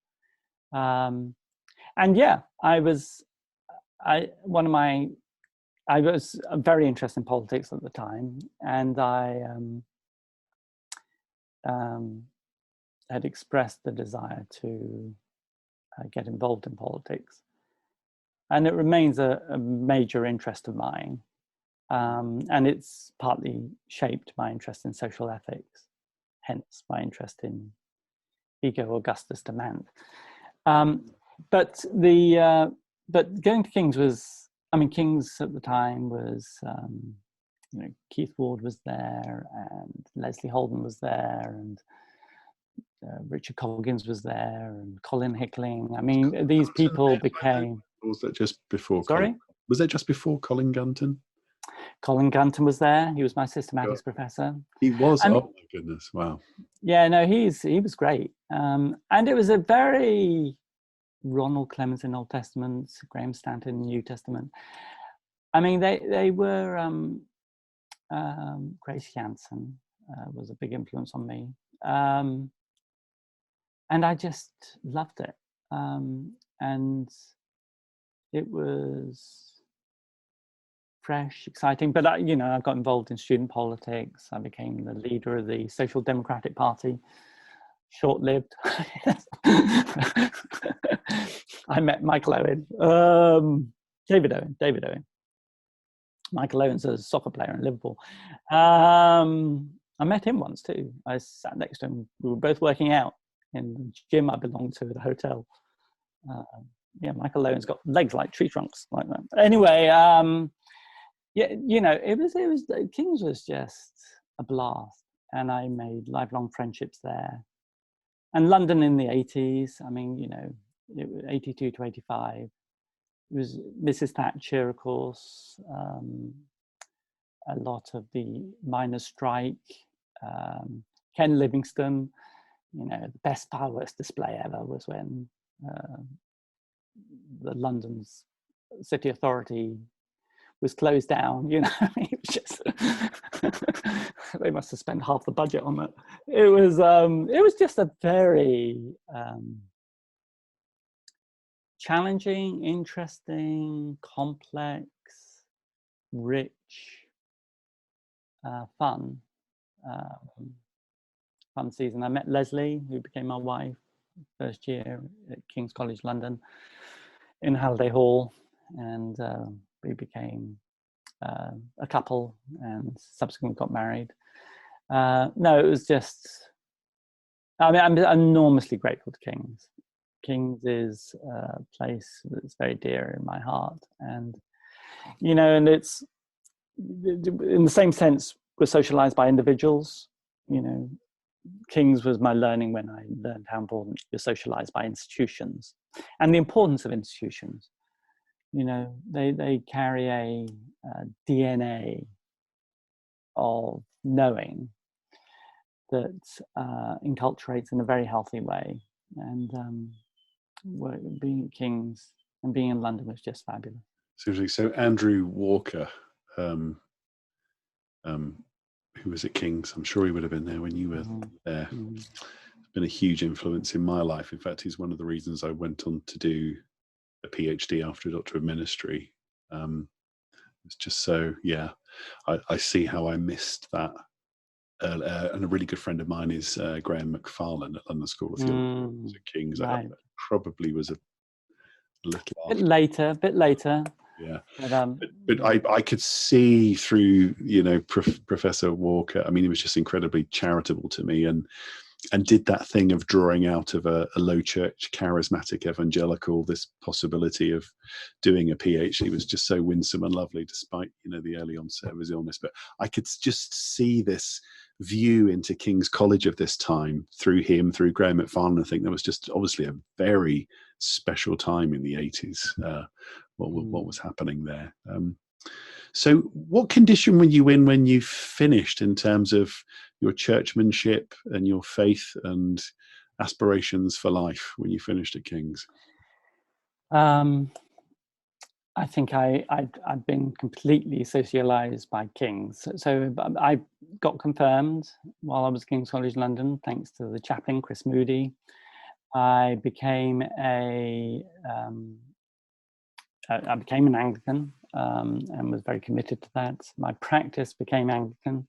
And yeah, I was very interested in politics at the time, and I had expressed the desire to get involved in politics. And it remains a major interest of mine. And it's partly shaped my interest in social ethics, hence my interest in Ego Augustus Demand. But going to King's was, King's at the time was, Keith Ward was there, and Leslie Holden was there, and Richard Coggins was there, and Colin Hickling. These people became... Or was that just before? Sorry? Was that just before Colin Gunton? Colin Gunton was there. He was my systematics professor. He was? Oh my goodness, wow. Yeah, no, he was great. And it was a very Ronald Clements in Old Testament, Graham Stanton in New Testament. They were... Grace Jansen was a big influence on me. And I just loved it. And it was fresh, exciting. But, I got involved in student politics. I became the leader of the Social Democratic Party. Short-lived. I met Michael Owen. David Owen. Michael Owen's a soccer player in Liverpool. I met him once too. I sat next to him. We were both working out in the gym I belonged to at a hotel. Michael Owen's got legs like tree trunks, like that. Anyway, it was King's was just a blast, and I made lifelong friendships there. And London in the 80s, 82 to 85. It was Mrs. Thatcher, of course, a lot of the miners' strike, Ken Livingstone. The best fireworks display ever was when the London's city authority was closed down. It was just they must have spent half the budget on that. It was just a very challenging, interesting, complex, rich, fun season. I met Leslie, who became my wife first year at King's College London in Halliday Hall, and we became a couple and subsequently got married. No, it was just, I'm enormously grateful to King's. King's is a place that's very dear in my heart, and and it's in the same sense we're socialized by individuals. King's was my learning when I learned how important you're socialized by institutions and the importance of institutions. They carry a DNA of knowing that enculturates in a very healthy way, and being at King's and being in London was just fabulous. Seriously, so Andrew Walker, who was at King's, I'm sure he would have been there when you were there. It's been a huge influence in my life. In fact, he's one of the reasons I went on to do a PhD after a Doctor of Ministry. It's just so, I see how I missed that. And a really good friend of mine is Graham McFarlane at London School of Theology at King's. Right. I probably was a little after. Bit later. Yeah, but I could see through, Professor Walker. He was just incredibly charitable to me, and did that thing of drawing out of a low church charismatic evangelical this possibility of doing a PhD. He was just so winsome and lovely, despite the early onset of his illness. But I could just see this view into King's College of this time through him, through Graham McFarlane. I think that was just obviously a very special time in the 80s. What was happening there? So what condition were you in when you finished, in terms of your churchmanship and your faith and aspirations for life when you finished at King's? I think I'd been completely socialized by King's. So I got confirmed while I was at King's College London, thanks to the chaplain, Chris Moody. I became I became an Anglican and was very committed to that. My practice became Anglican.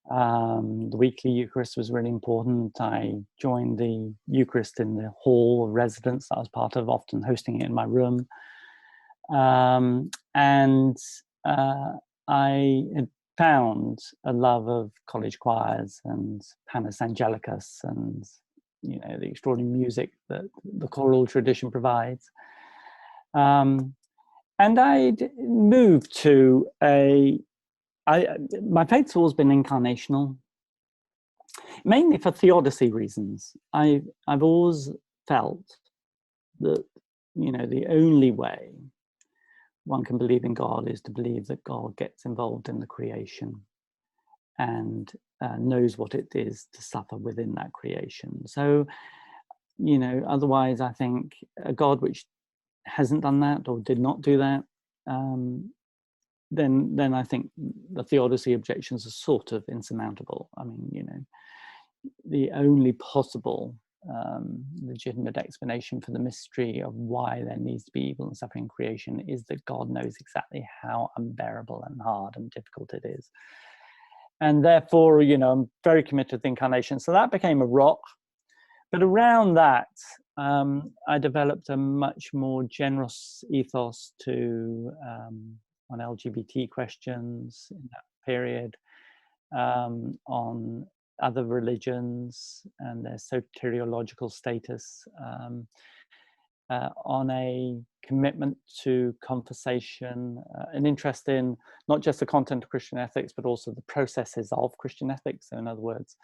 The weekly Eucharist was really important. I joined the Eucharist in the hall of residence that I was part of, often hosting it in my room. I had found a love of college choirs and Panis Angelicus and, you know, the extraordinary music that the choral tradition provides. And I'd moved to my faith's always been incarnational, mainly for theodicy reasons. I've always felt that, you know, the only way one can believe in God is to believe that God gets involved in the creation and knows what it is to suffer within that creation. So, you know, otherwise I think a God which hasn't done that or did not do that, then I think the theodicy objections are sort of insurmountable. I mean, you know, the only possible legitimate explanation for the mystery of why there needs to be evil and suffering in creation is that God knows exactly how unbearable and hard and difficult it is. And therefore, you know, I'm very committed to the incarnation. So that became a rock. But around that, I developed a much more generous ethos to on LGBT questions in that period, on other religions and their soteriological status, on a commitment to conversation, an interest in not just the content of Christian ethics, but also the processes of Christian ethics. So in other words,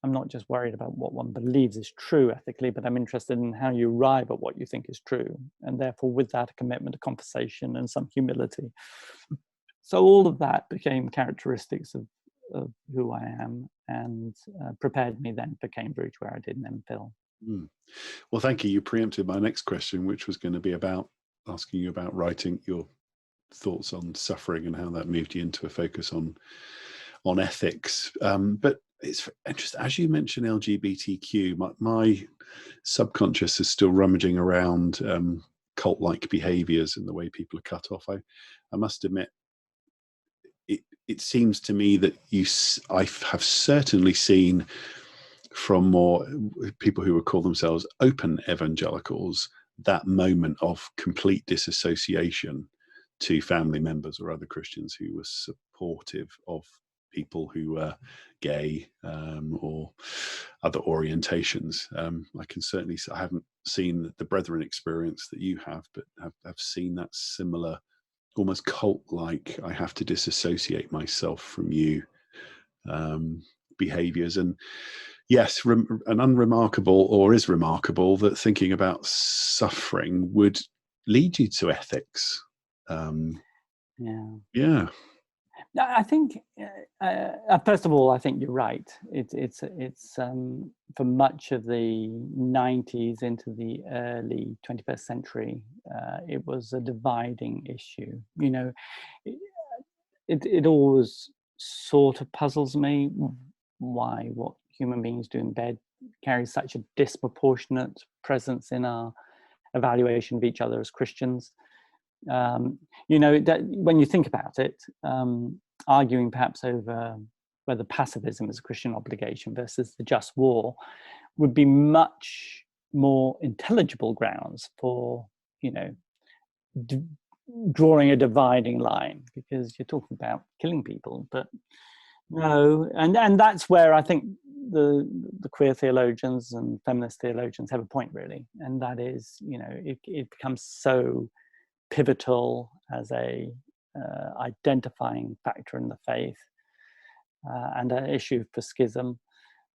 I'm not just worried about what one believes is true ethically, but I'm interested in how you arrive at what you think is true. And therefore, with that, a commitment to conversation and some humility. So all of that became characteristics of who I am, and prepared me then for Cambridge, where I did an MPhil. Well, thank you. You preempted my next question, which was going to be about asking you about writing your thoughts on suffering and how that moved you into a focus on ethics. But it's interesting, as you mentioned LGBTQ, my subconscious is still rummaging around cult-like behaviors and the way people are cut off. I must admit, it seems to me that I have certainly seen from more people who would call themselves open evangelicals that moment of complete disassociation to family members or other Christians who were supportive of people who were gay or other orientations. I can certainly, I haven't seen the brethren experience that you have, but I've seen that similar, almost cult-like, I have to disassociate myself from you behaviors. And yes, and unremarkable, or is remarkable, that thinking about suffering would lead you to ethics. Yeah. I think, first of all, I think you're right. It's for much of the 90s into the early 21st century, it was a dividing issue. You know, it always sort of puzzles me why what human beings do in bed carries such a disproportionate presence in our evaluation of each other as Christians. You know, when you think about it, arguing perhaps over whether pacifism is a Christian obligation versus the just war would be much more intelligible grounds for, you know, drawing a dividing line, because you're talking about killing people. But no, and that's where I think the queer theologians and feminist theologians have a point, really, and that is, you know, it becomes so pivotal as a identifying factor in the faith and an issue for schism.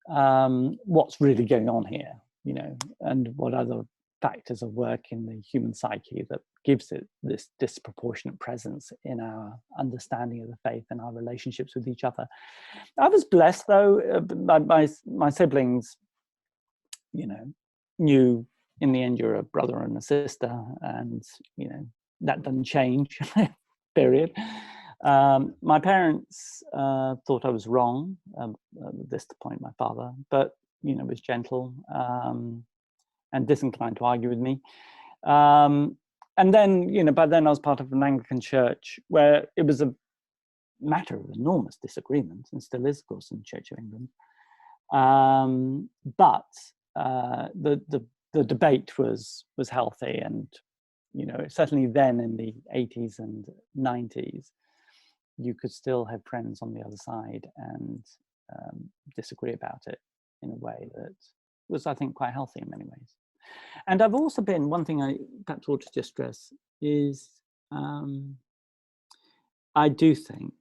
What's really going on here, you know, and what other factors of work in the human psyche that gives it this disproportionate presence in our understanding of the faith and our relationships with each other. I was blessed, though, my siblings, you know, knew in the end you're a brother and a sister, and, you know, that doesn't change, period. My parents thought I was wrong, at this point, my father, but, you know, was gentle. and disinclined to argue with me. And then, you know, by then I was part of an Anglican church where it was a matter of enormous disagreement, and still is, of course, in the Church of England. But the debate was healthy, and, you know, certainly then in the 80s and 90s, you could still have friends on the other side and disagree about it in a way that was, I think, quite healthy in many ways. And I've also been, one thing I perhaps ought to just stress is I do think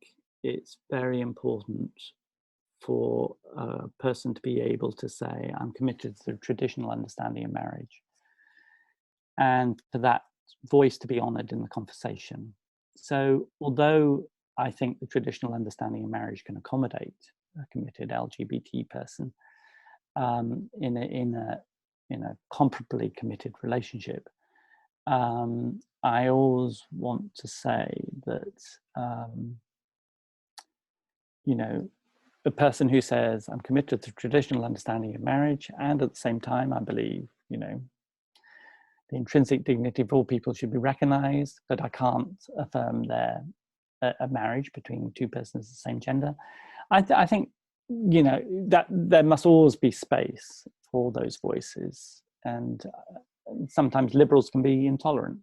it's very important for a person to be able to say, I'm committed to the traditional understanding of marriage, and for that voice to be honoured in the conversation. So although I think the traditional understanding of marriage can accommodate a committed LGBT person in a comparably committed relationship, I always want to say that, you know, a person who says, I'm committed to traditional understanding of marriage, and at the same time, I believe, you know, the intrinsic dignity of all people should be recognized, but I can't affirm a marriage between two persons of the same gender. I think, you know, that there must always be space for those voices. And sometimes liberals can be intolerant,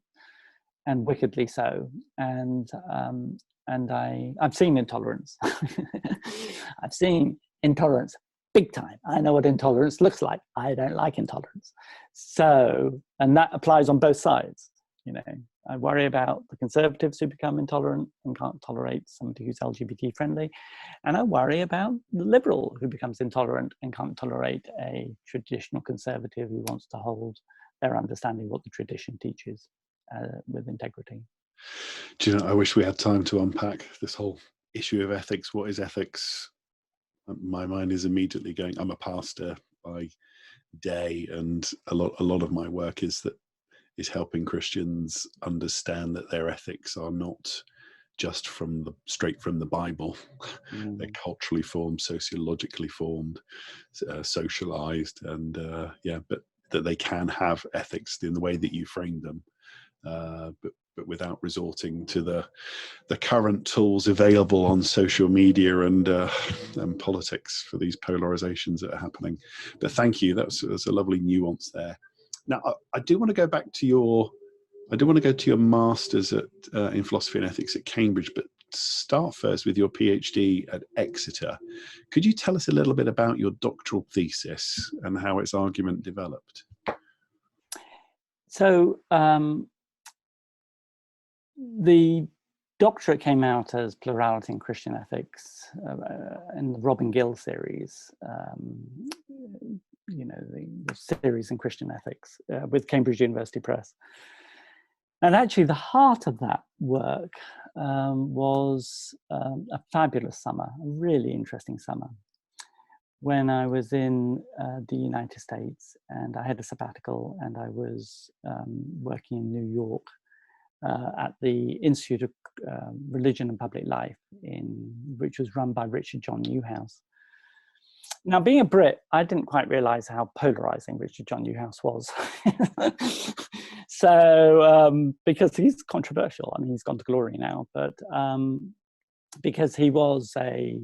and wickedly so. And I've seen intolerance. I've seen intolerance big time. I know what intolerance looks like. I don't like intolerance. So, and that applies on both sides. You know, I worry about the conservatives who become intolerant and can't tolerate somebody who's LGBT friendly. And I worry about the liberal who becomes intolerant and can't tolerate a traditional conservative who wants to hold their understanding of what the tradition teaches with integrity. Do you know, I wish we had time to unpack this whole issue of ethics. What is ethics? My mind is immediately going, I'm a pastor by day, and a lot of my work is helping Christians understand that their ethics are not just straight from the Bible. They're culturally formed, sociologically formed, socialized, and but that they can have ethics in the way that you framed them, but without resorting to the current tools available on social media and politics for these polarizations that are happening. But thank you. That's a lovely nuance there. Now, I do want to go back to your master's in philosophy and ethics at Cambridge, but start first with your PhD at Exeter. Could you tell us a little bit about your doctoral thesis and how its argument developed? So the doctorate came out as Plurality and Christian Ethics in the Robin Gill series, you know, the series in Christian ethics with Cambridge University Press. And actually the heart of that work was a fabulous summer, a really interesting summer, when I was in the United States, and I had a sabbatical, and I was working in New York at the Institute of Religion and Public Life, which was run by Richard John Newhouse. Now, being a Brit, I didn't quite realize how polarizing Richard John Newhouse was. So, because he's controversial, I mean, he's gone to glory now, but because he was a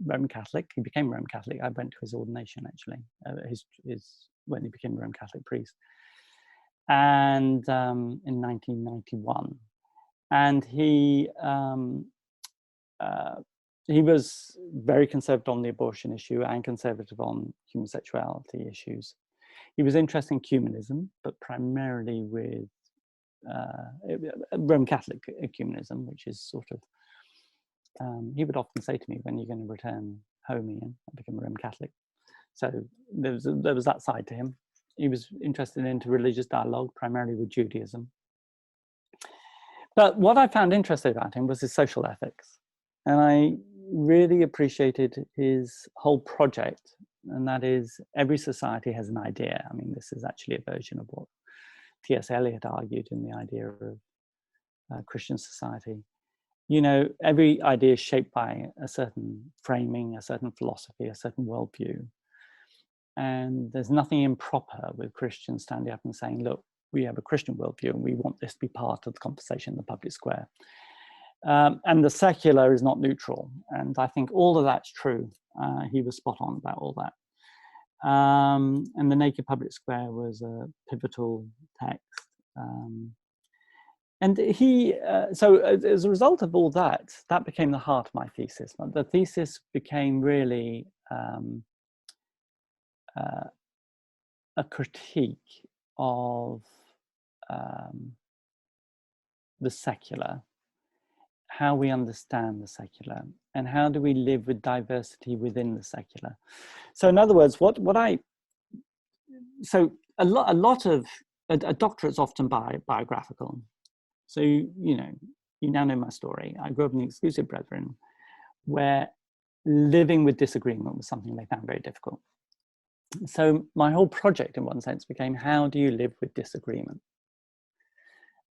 Roman Catholic, he became Roman Catholic. I went to his ordination, actually, when he became a Roman Catholic priest, and in 1991. And he was very conservative on the abortion issue and conservative on human sexuality issues. He was interested in ecumenism, but primarily with Roman Catholic ecumenism, which is sort of, he would often say to me, when are you going to return home, Ian? I became a Roman Catholic. So there was that side to him. He was interested in interreligious dialogue, primarily with Judaism. But what I found interesting about him was his social ethics. And I really appreciated his whole project, and that is, every society has an idea. I mean, this is actually a version of what T.S. Eliot argued in the idea of Christian society. You know, every idea is shaped by a certain framing, a certain philosophy, a certain worldview. And there's nothing improper with Christians standing up and saying, look, we have a Christian worldview and we want this to be part of the conversation in the public square. And the secular is not neutral. And I think all of that's true. He was spot on about all that. And the Naked Public Square was a pivotal text. And he, so as a result of all that, that became the heart of my thesis. The thesis became really a critique of the secular, how we understand the secular, and how do we live with diversity within the secular. So in other words, a doctorate's often biographical. So, you now know my story. I grew up in the Exclusive Brethren, where living with disagreement was something they found very difficult. So my whole project, in one sense, became, how do you live with disagreement?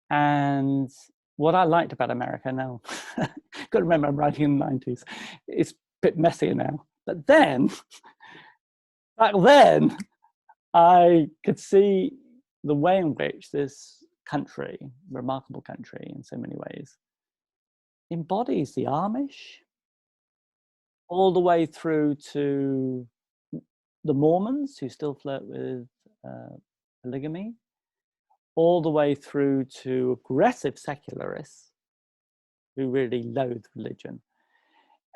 And what I liked about America now, got to remember I'm writing in the 90s, it's a bit messier now. But then, back then, I could see the way in which this country, remarkable country in so many ways, embodies the Amish, all the way through to the Mormons, who still flirt with polygamy, all the way through to aggressive secularists who really loathe religion.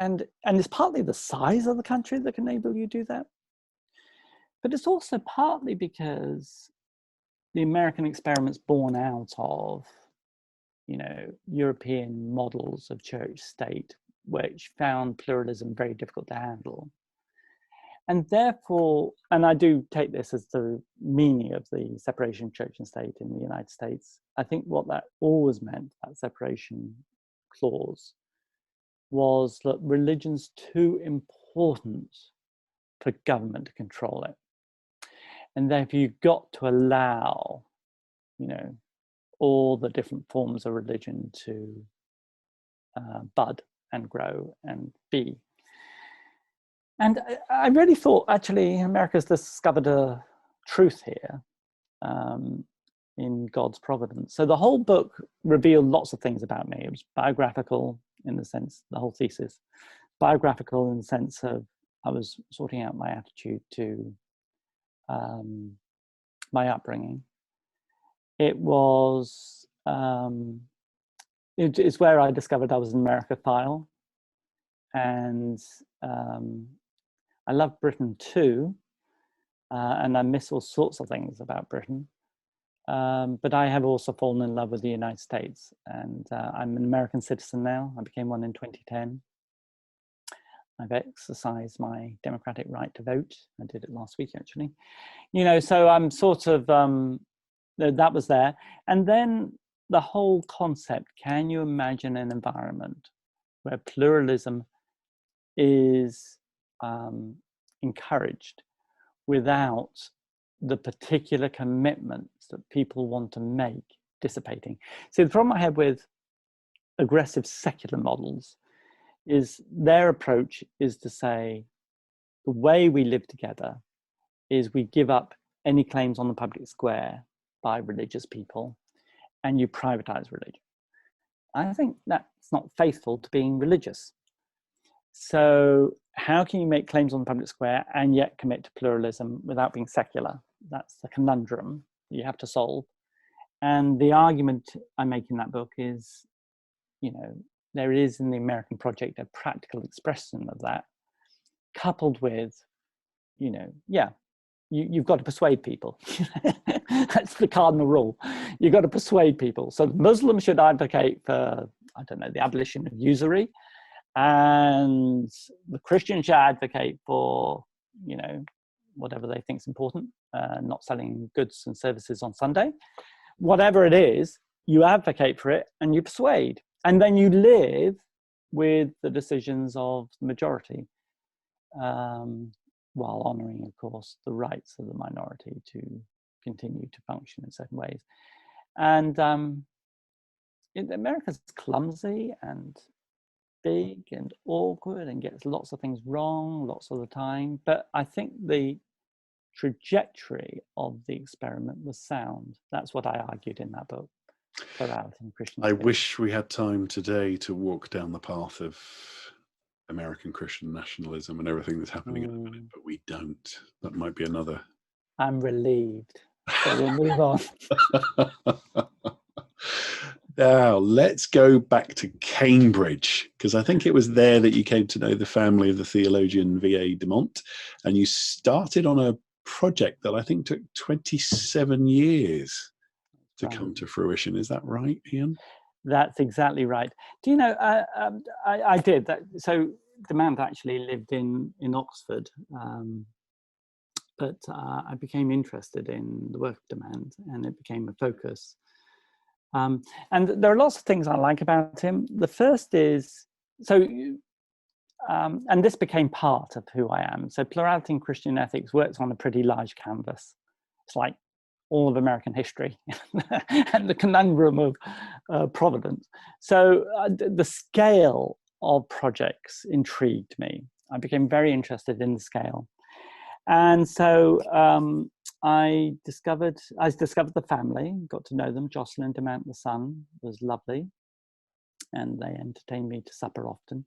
And it's partly the size of the country that can enable you to do that. But it's also partly because the American experiment's born out of, European models of church state, which found pluralism very difficult to handle. And therefore, and I do take this as the meaning of the separation of church and state in the United States, I think what that always meant, that separation clause, was that religion's too important for government to control it. And therefore you've got to allow, all the different forms of religion to bud and grow and be. And I really thought, actually, America's discovered a truth here in God's providence. So the whole book revealed lots of things about me. It was biographical in the sense, the whole thesis, biographical in the sense of I was sorting out my attitude to my upbringing. It was, it's where I discovered I was an Americophile. And I love Britain too, and I miss all sorts of things about Britain. But I have also fallen in love with the United States, and I'm an American citizen now. I became one in 2010. I've exercised my democratic right to vote. I did it last week, actually. So I'm sort of, that was there. And then the whole concept, can you imagine an environment where pluralism is encouraged without the particular commitments that people want to make dissipating? See, the problem I have with aggressive secular models is their approach is to say the way we live together is we give up any claims on the public square by religious people and you privatize religion. I think that's not faithful to being religious. So how can you make claims on the public square and yet commit to pluralism without being secular? That's the conundrum you have to solve. And the argument I make in that book is, there is in the American project a practical expression of that, coupled with, you've got to persuade people. That's the cardinal rule. You've got to persuade people. So Muslims should advocate for, the abolition of usury. And the Christians should advocate for, whatever they think is important, not selling goods and services on Sunday. Whatever it is, you advocate for it and you persuade. And then you live with the decisions of the majority, while honouring, of course, the rights of the minority to continue to function in certain ways. And America's clumsy and big and awkward and gets lots of things wrong lots of the time. But I think the trajectory of the experiment was sound. That's what I argued in that book, Plurality and Christian I Ethics. wish we had time today to walk down the path of American Christian nationalism and everything that's happening at the minute, but we don't. That might be another. I'm relieved. So we'll move on. Now, let's go back to Cambridge, because I think it was there that you came to know the family of the theologian V.A. Demont, and you started on a project that I think took 27 years to come to fruition. Is that right, Ian? That's exactly right. Do you know, I did that. So Demont actually lived in Oxford, but I became interested in the work of Demont, and it became a focus. And there are lots of things I like about him. The first is, and this became part of who I am. So Plurality and Christian Ethics works on a pretty large canvas. It's like all of American history and the conundrum of Providence. So the scale of projects intrigued me. I became very interested in the scale. And so I discovered the family, got to know them. Jocelyn Demont, the son, was lovely, and they entertained me to supper often.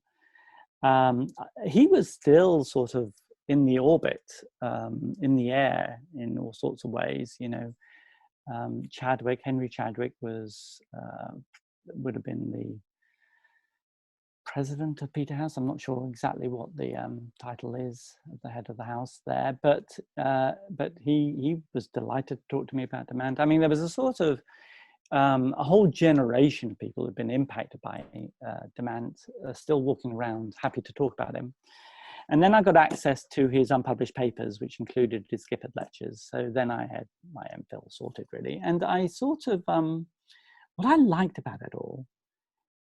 He was still sort of in the orbit, in the air, in all sorts of ways. You know, Henry Chadwick would have been the president of Peterhouse. I'm not sure exactly what the title is of the head of the house there, but he was delighted to talk to me about Demont. I mean, there was a sort of a whole generation of people who've been impacted by Demont, still walking around happy to talk about him. And then I got access to his unpublished papers, which included his Gifford lectures. So then I had my MPhil sorted, really. And I sort of, what I liked about it all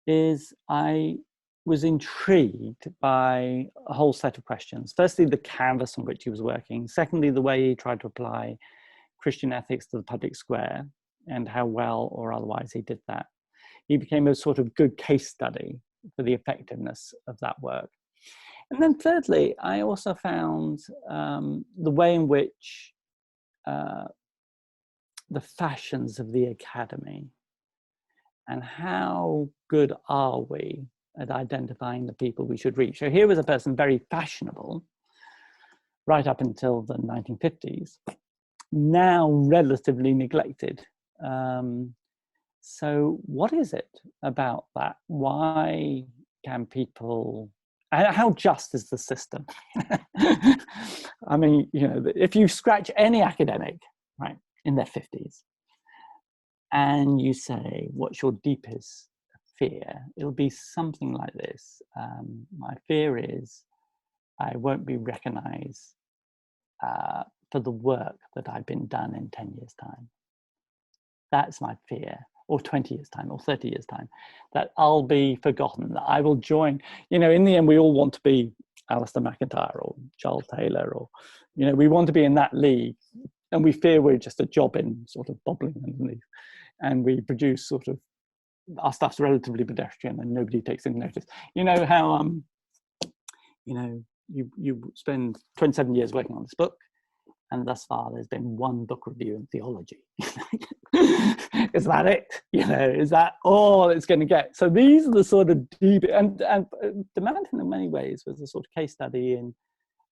is I was intrigued by a whole set of questions. Firstly, the canvas on which he was working. Secondly, the way he tried to apply Christian ethics to the public square and how well or otherwise he did that. He became a sort of good case study for the effectiveness of that work. And then thirdly, I also found the way in which the fashions of the academy and how good are we at identifying the people we should reach. So here was a person very fashionable right up until the 1950s, now relatively neglected. So what is it about that? Why can people, how just is the system? I mean, you know, if you scratch any academic, right, in their 50s, and you say, what's your deepest fear? It'll be something like this. My fear is I won't be recognized for the work that I've been done in 10 years' time. That's my fear, or 20 years' time, or 30 years' time, that I'll be forgotten, that I will join. You know, in the end, we all want to be Alistair McIntyre or Charles Taylor, or, you know, we want to be in that league, and we fear we're just a job in sort of bobbling underneath, and we produce sort of, our stuff's relatively pedestrian and nobody takes any notice. You know how, you know, you spend 27 years working on this book, and thus far there's been one book review in theology. Is that it? You know, is that all it's going to get? So these are the sort of deep, and Demont in many ways was a sort of case study in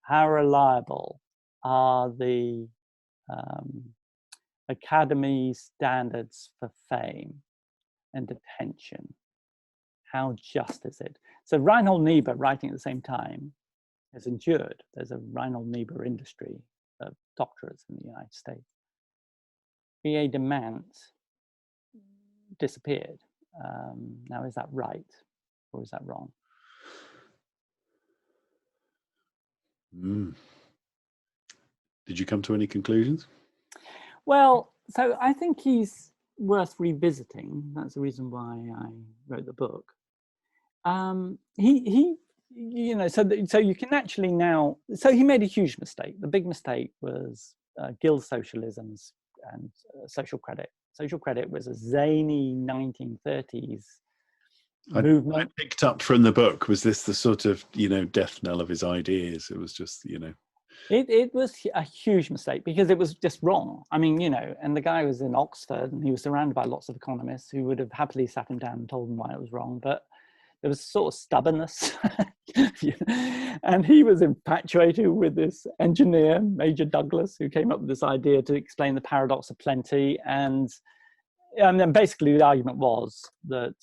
how reliable are the academy standards for fame and attention. How just is it? So Reinhold Niebuhr, writing at the same time, has endured. There's a Reinhold Niebuhr industry of doctorates in the United States. V.A. Demont disappeared. Now, is that right or is that wrong? Did you come to any conclusions? Well, so I think he's worth revisiting. That's the reason why I wrote the book. He you know, so you can actually now, so he made a huge mistake. The big mistake was guild socialisms and social credit. Social credit was a zany 1930s movement. I picked up from the book, was this the sort of, you know, death knell of his ideas? It was just, you know. It was a huge mistake because it was just wrong. I mean, and the guy was in Oxford and he was surrounded by lots of economists who would have happily sat him down and told him why it was wrong. But there was sort of stubbornness. And he was infatuated with this engineer, Major Douglas, who came up with this idea to explain the paradox of plenty. And then basically the argument was that,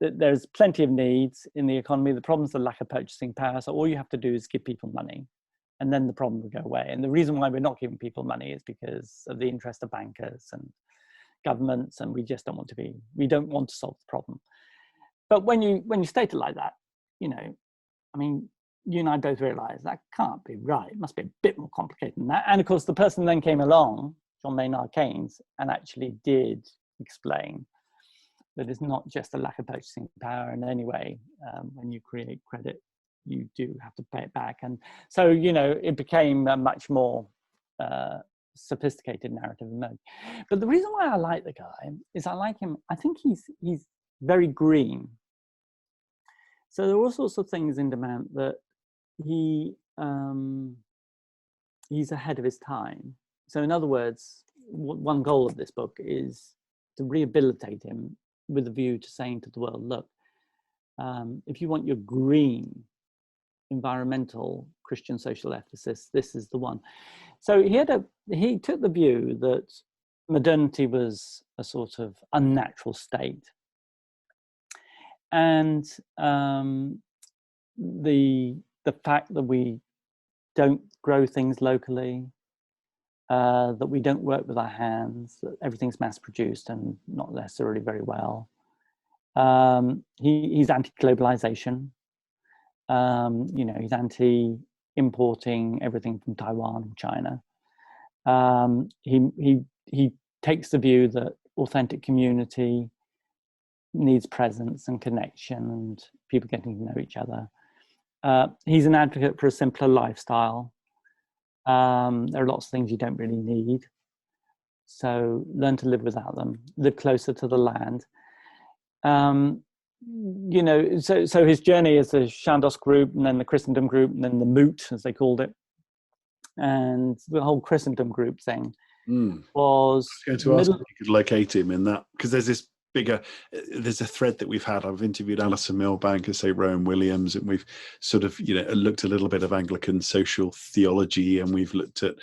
that there's plenty of needs in the economy. The problem is the lack of purchasing power. So all you have to do is give people money and then the problem will go away. And the reason why we're not giving people money is because of the interest of bankers and governments, and we just don't want to solve the problem. But when you state it like that, I mean, you and I both realize that can't be right. It must be a bit more complicated than that. And of course, the person then came along, John Maynard Keynes, and actually did explain that it's not just a lack of purchasing power. And anyway, when you create credit, you do have to pay it back. And so, it became a much more sophisticated narrative emerged. But the reason why I like the guy is I like him. I think he's very green. So there are all sorts of things in demand that he's ahead of his time. So in other words, one goal of this book is to rehabilitate him with a view to saying to the world, look, if you want your green environmental Christian social ethicist, this is the one. So he took the view that modernity was a sort of unnatural state, and the fact that we don't grow things locally, that we don't work with our hands, that everything's mass produced and not necessarily very well. He's anti-globalization. He's anti-importing everything from Taiwan and China. He takes the view that authentic community needs presence and connection and people getting to know each other. He's an advocate for a simpler lifestyle. There are lots of things you don't really need. So learn to live without them, live closer to the land. So his journey is the Chandos group, and then the Christendom group, and then the Moot, as they called it. And the whole Christendom group thing was... I was going to ask if you could locate him in that, because there's this there's a thread that we've had. I've interviewed Alison Milbank and say Rowan Williams, and we've sort of looked a little bit of Anglican social theology, and we've looked at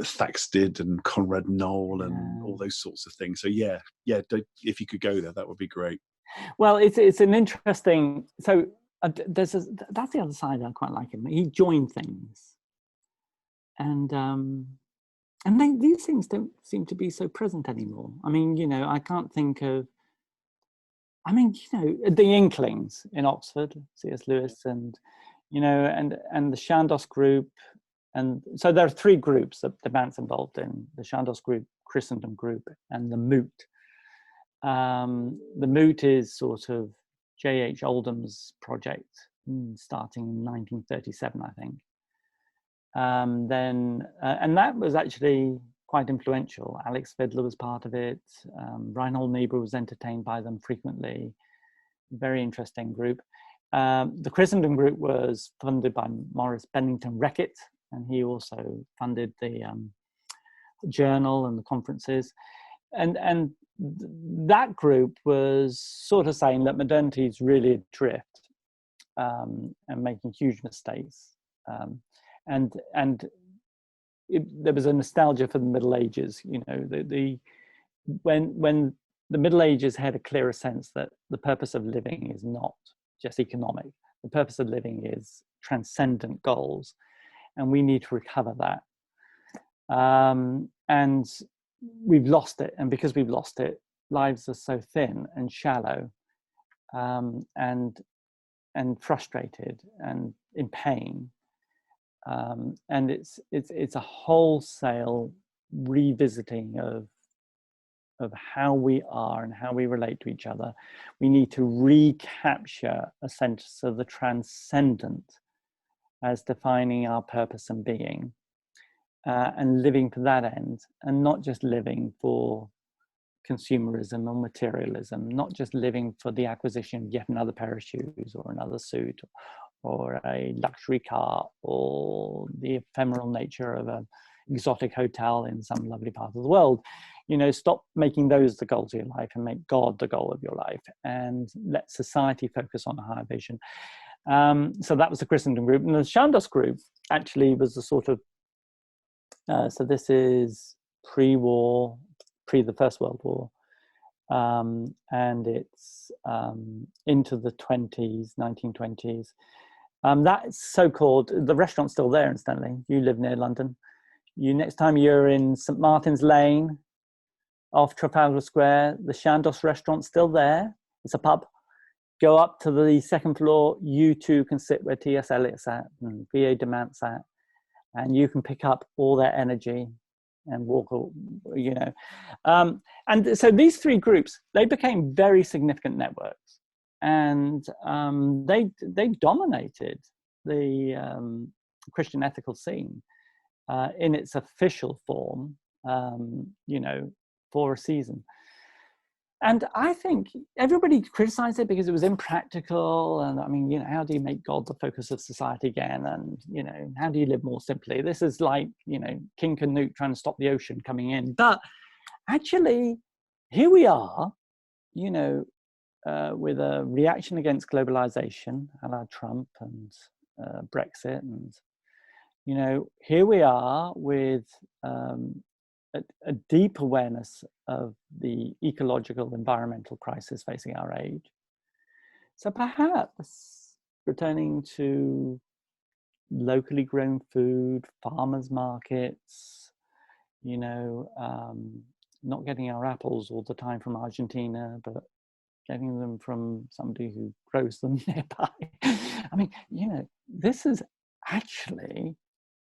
Thaxted and Conrad Knoll and all those sorts of things. So yeah, if you could go there, that would be great. Well, it's an interesting. So that's the other side I quite like him. He joined things, and these things don't seem to be so present anymore. I mean, I can't think of. I mean, the Inklings in Oxford, C.S. Lewis, and and the Chandos group, and so there are three groups that the band's involved in: the Chandos group, Christendom group, and the Moot. The Moot is sort of J.H. Oldham's project, starting in 1937, I think. And that was actually quite influential. Alex Vidler was part of it. Reinhold Niebuhr was entertained by them frequently. Very interesting group. The Christendom group was funded by Maurice Bennington Reckitt, and he also funded the journal and the conferences. And that group was sort of saying that modernity is really adrift and making huge mistakes. There was a nostalgia for the Middle Ages. When the Middle Ages had a clearer sense that the purpose of living is not just economic. The purpose of living is transcendent goals, and we need to recover that. And we've lost it, and because we've lost it, lives are so thin and shallow, and frustrated and in pain. And it's a wholesale revisiting of how we are and how we relate to each other. We need to recapture a sense of the transcendent as defining our purpose and being, and living to that end, and not just living for consumerism or materialism, not just living for the acquisition of yet another pair of shoes or another suit or a luxury car, or the ephemeral nature of an exotic hotel in some lovely part of the world. You know, stop making those the goals of your life and make God the goal of your life, and let society focus on a higher vision. So that was the Christendom group. And the Chandos group actually was the sort of, so this is pre-war, pre the First World War, and it's into the 1920s. That's so-called, the restaurant's still there, incidentally. You live near London. Next time you're in St. Martin's Lane, off Trafalgar Square, the Chandos restaurant's still there. It's a pub. Go up to the second floor. You too can sit where T.S. Eliot sat and V.A. Demant sat, and you can pick up all their energy and walk, you know. And so these three groups, they became very significant networks, and they dominated the Christian ethical scene in its official form, you know, for a season. And I think everybody criticized it because it was impractical. And I mean, you know, how do you make God the focus of society again? And, you know, how do you live more simply? This is like, you know, King Canute trying to stop the ocean coming in. But actually, here we are, you know, with a reaction against globalization, a la Trump and Brexit. And, you know, here we are with a deep awareness of the ecological, environmental crisis facing our age. So perhaps returning to locally grown food, farmers markets, you know, not getting our apples all the time from Argentina, but getting them from somebody who grows them nearby. I mean, you know, this is actually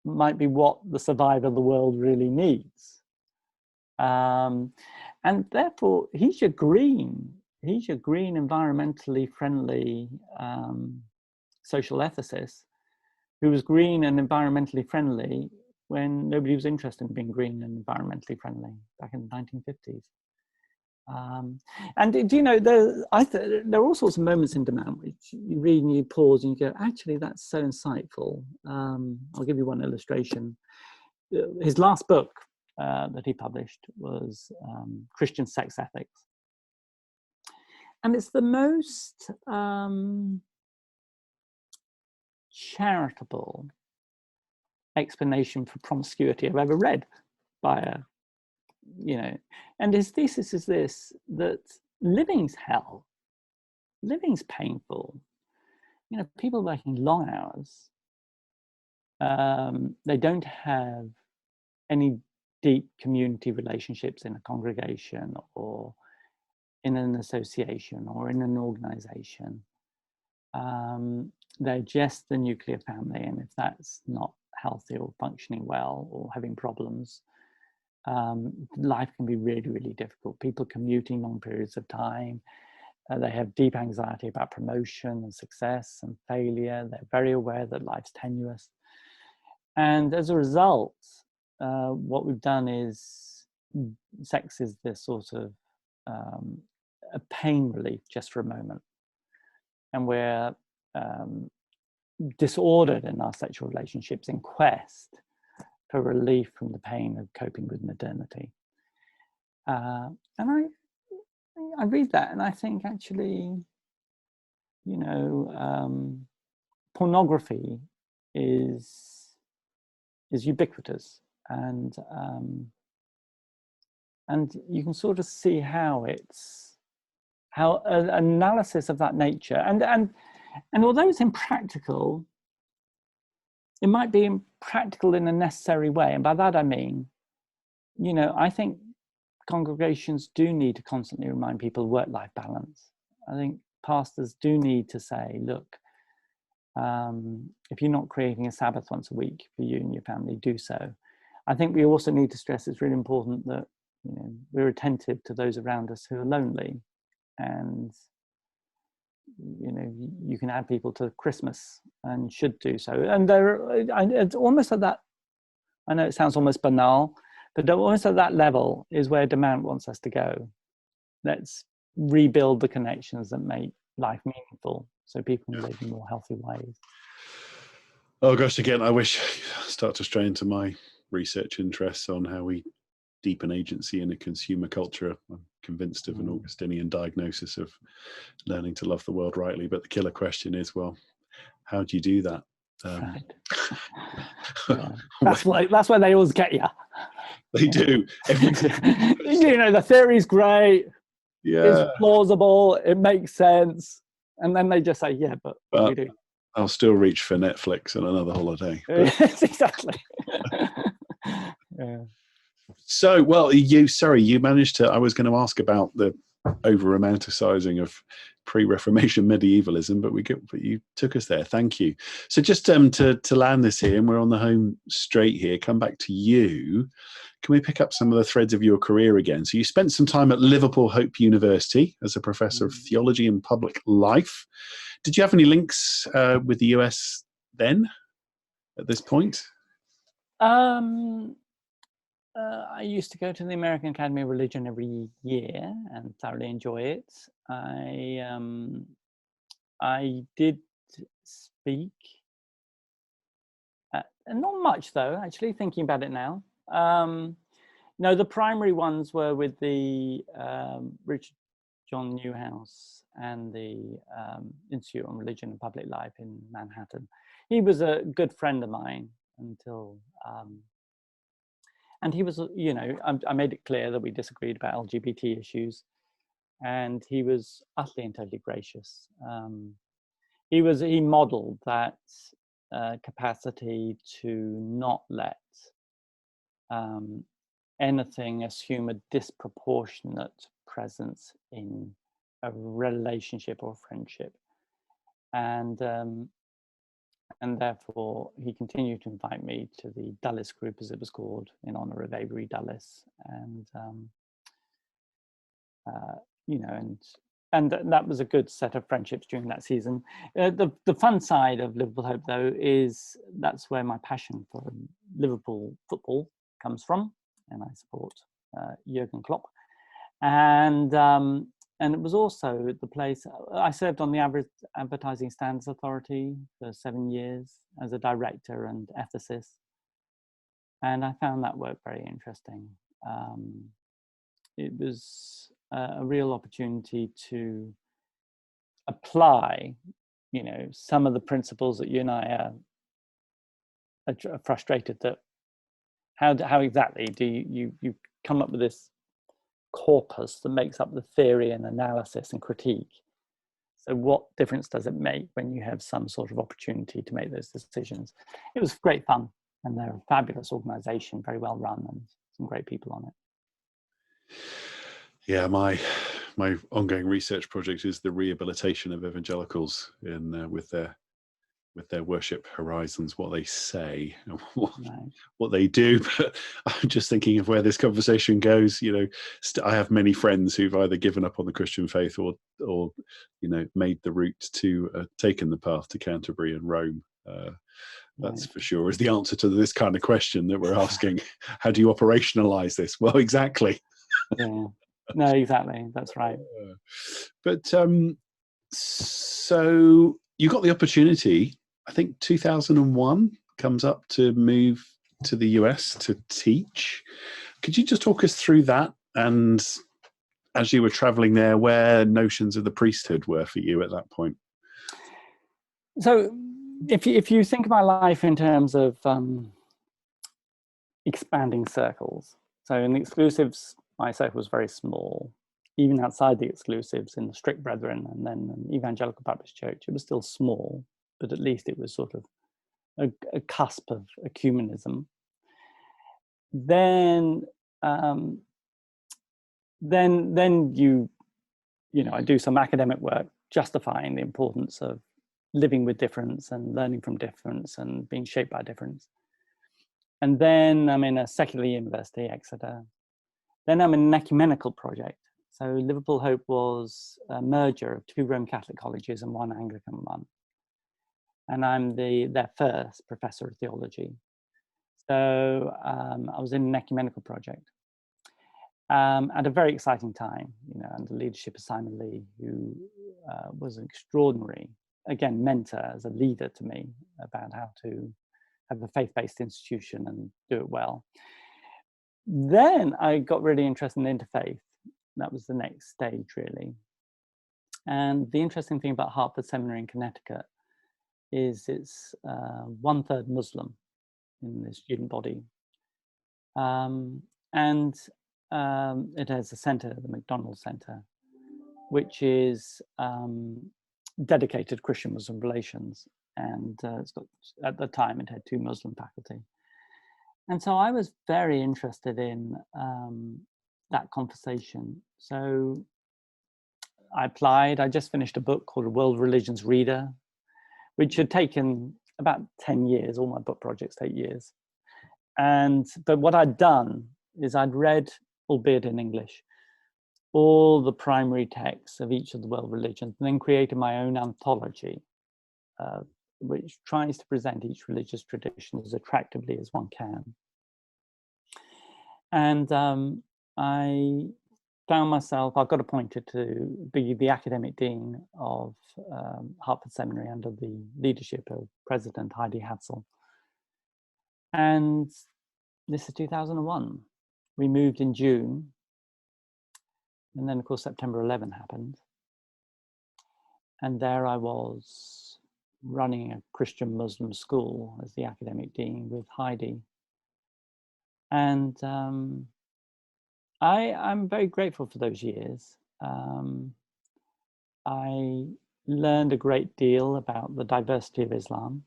might be what the survival of the world really needs. And therefore, he's your green, environmentally friendly social ethicist who was green and environmentally friendly when nobody was interested in being green and environmentally friendly back in the 1950s. And do you know, there are all sorts of moments in Demant which you read and you pause and you go, actually, that's so insightful. I'll give you one illustration. His last book that he published was Christian Sex Ethics. And it's the most charitable explanation for promiscuity I've ever read by a, you know, and his thesis is this, that living's hell, living's painful. You know, people working long hours, they don't have any deep community relationships in a congregation or in an association or in an organization. They're just the nuclear family, and if that's not healthy or functioning well or having problems, life can be really, really difficult. People commuting long periods of time, they have deep anxiety about promotion and success and failure. They're very aware that life's tenuous. And as a result, what we've done is sex is this sort of a pain relief just for a moment. And we're disordered in our sexual relationships in quest for relief from the pain of coping with modernity. And I read that and I think, actually, you know, pornography is ubiquitous, and you can sort of see how an analysis of that nature, and although it's impractical, it might be impractical in a necessary way. And by that I mean, you know, I think congregations do need to constantly remind people of work-life balance. I think pastors do need to say, look, if you're not creating a Sabbath once a week for you and your family, do so. I think we also need to stress it's really important that, you know, we're attentive to those around us who are lonely. And, you know, you can add people to Christmas and should do so. And it's almost at that, I know it sounds almost banal, but almost at that level is where Demant wants us to go. Let's rebuild the connections that make life meaningful so people can live in more healthy ways. Oh gosh, again, I wish I start to stray into my research interests on how we deepen agency in a consumer culture. I'm convinced of an Augustinian diagnosis of learning to love the world rightly, but the killer question is, well, how do you do that? Right. Yeah. That's where they always get you. They do. You know, the theory's great. Yeah. It's plausible. It makes sense. And then they just say, yeah, but we do. I'll still reach for Netflix and another holiday. Exactly. Yeah. So, well, you managed to, I was going to ask about the over-romanticizing of pre-Reformation medievalism, but you took us there. Thank you. So just to land this here, and we're on the home straight here, come back to you. Can we pick up some of the threads of your career again? So you spent some time at Liverpool Hope University as a professor of theology and public life. Did you have any links with the US then, at this point? I used to go to the American Academy of Religion every year and thoroughly enjoy it. I did speak, not much though, actually, thinking about it now. No, the primary ones were with the Richard John Newhouse and the Institute on Religion and Public Life in Manhattan. He was a good friend of mine until, and he was, you know, I made it clear that we disagreed about LGBT issues, and he was utterly and totally gracious. He modeled that capacity to not let anything assume a disproportionate presence in a relationship or friendship, and therefore he continued to invite me to the Dulles group, as it was called, in honor of Avery Dulles, and you know, and that was a good set of friendships during that season. The fun side of Liverpool Hope, though, is that's where my passion for Liverpool football comes from, and I support Jurgen Klopp, and it was also the place I served on the Advertising Standards Authority for 7 years as a director and ethicist, and I found that work very interesting. It was a real opportunity to apply, you know, some of the principles that you and I are frustrated that how exactly do you come up with this corpus that makes up the theory and analysis and critique. So what difference does it make when you have some sort of opportunity to make those decisions? It was great fun, and they're a fabulous organization, very well run, and some great people on it. Yeah, my ongoing research project is the rehabilitation of evangelicals in with their worship horizons, what they say and what they do. But I'm just thinking of where this conversation goes. You know, I have many friends who've either given up on the Christian faith or you know, made the route to taken the path to Canterbury and Rome. That's for sure is the answer to this kind of question that we're asking. How do you operationalize this? Well, exactly. Yeah. No, exactly. That's right. But so you got the opportunity, I think 2001 comes up, to move to the US to teach. Could you just talk us through that, and as you were traveling there, where notions of the priesthood were for you at that point? So if you think of my life in terms of expanding circles, so in the exclusives, my circle was very small. Even outside the exclusives, in the strict brethren and then an evangelical Baptist church, it was still small, but at least it was sort of a cusp of ecumenism. Then you know, I do some academic work justifying the importance of living with difference and learning from difference and being shaped by difference. And then I'm in a secular university, Exeter. Then I'm in an ecumenical project. So Liverpool Hope was a merger of 2 Roman Catholic colleges and 1 Anglican one. And I'm their first professor of theology. So I was in an ecumenical project at a very exciting time, you know, under the leadership of Simon Lee, who was an extraordinary again, mentor, as a leader to me about how to have a faith-based institution and do it well. Then I got really interested in interfaith. That was the next stage, really. And the interesting thing about Hartford Seminary in Connecticut is it's 1/3 Muslim in the student body. It has a centre, the McDonald Centre, which is dedicated to Christian Muslim relations. And it's got, at the time, it had 2 Muslim faculty. And so I was very interested in that conversation. So I applied. I just finished a book called A World Religions Reader, which had taken about 10 years. All my book projects take years. But what I'd done is I'd read, albeit in English, all the primary texts of each of the world religions, and then created my own anthology, which tries to present each religious tradition as attractively as one can. And I found myself, I got appointed to be the academic dean of Hartford Seminary under the leadership of President Heidi Hatzel. And this is 2001. We moved in June. And then, of course, September 11 happened. And there I was running a Christian Muslim school as the academic dean with Heidi. And I'm very grateful for those years. I learned a great deal about the diversity of Islam.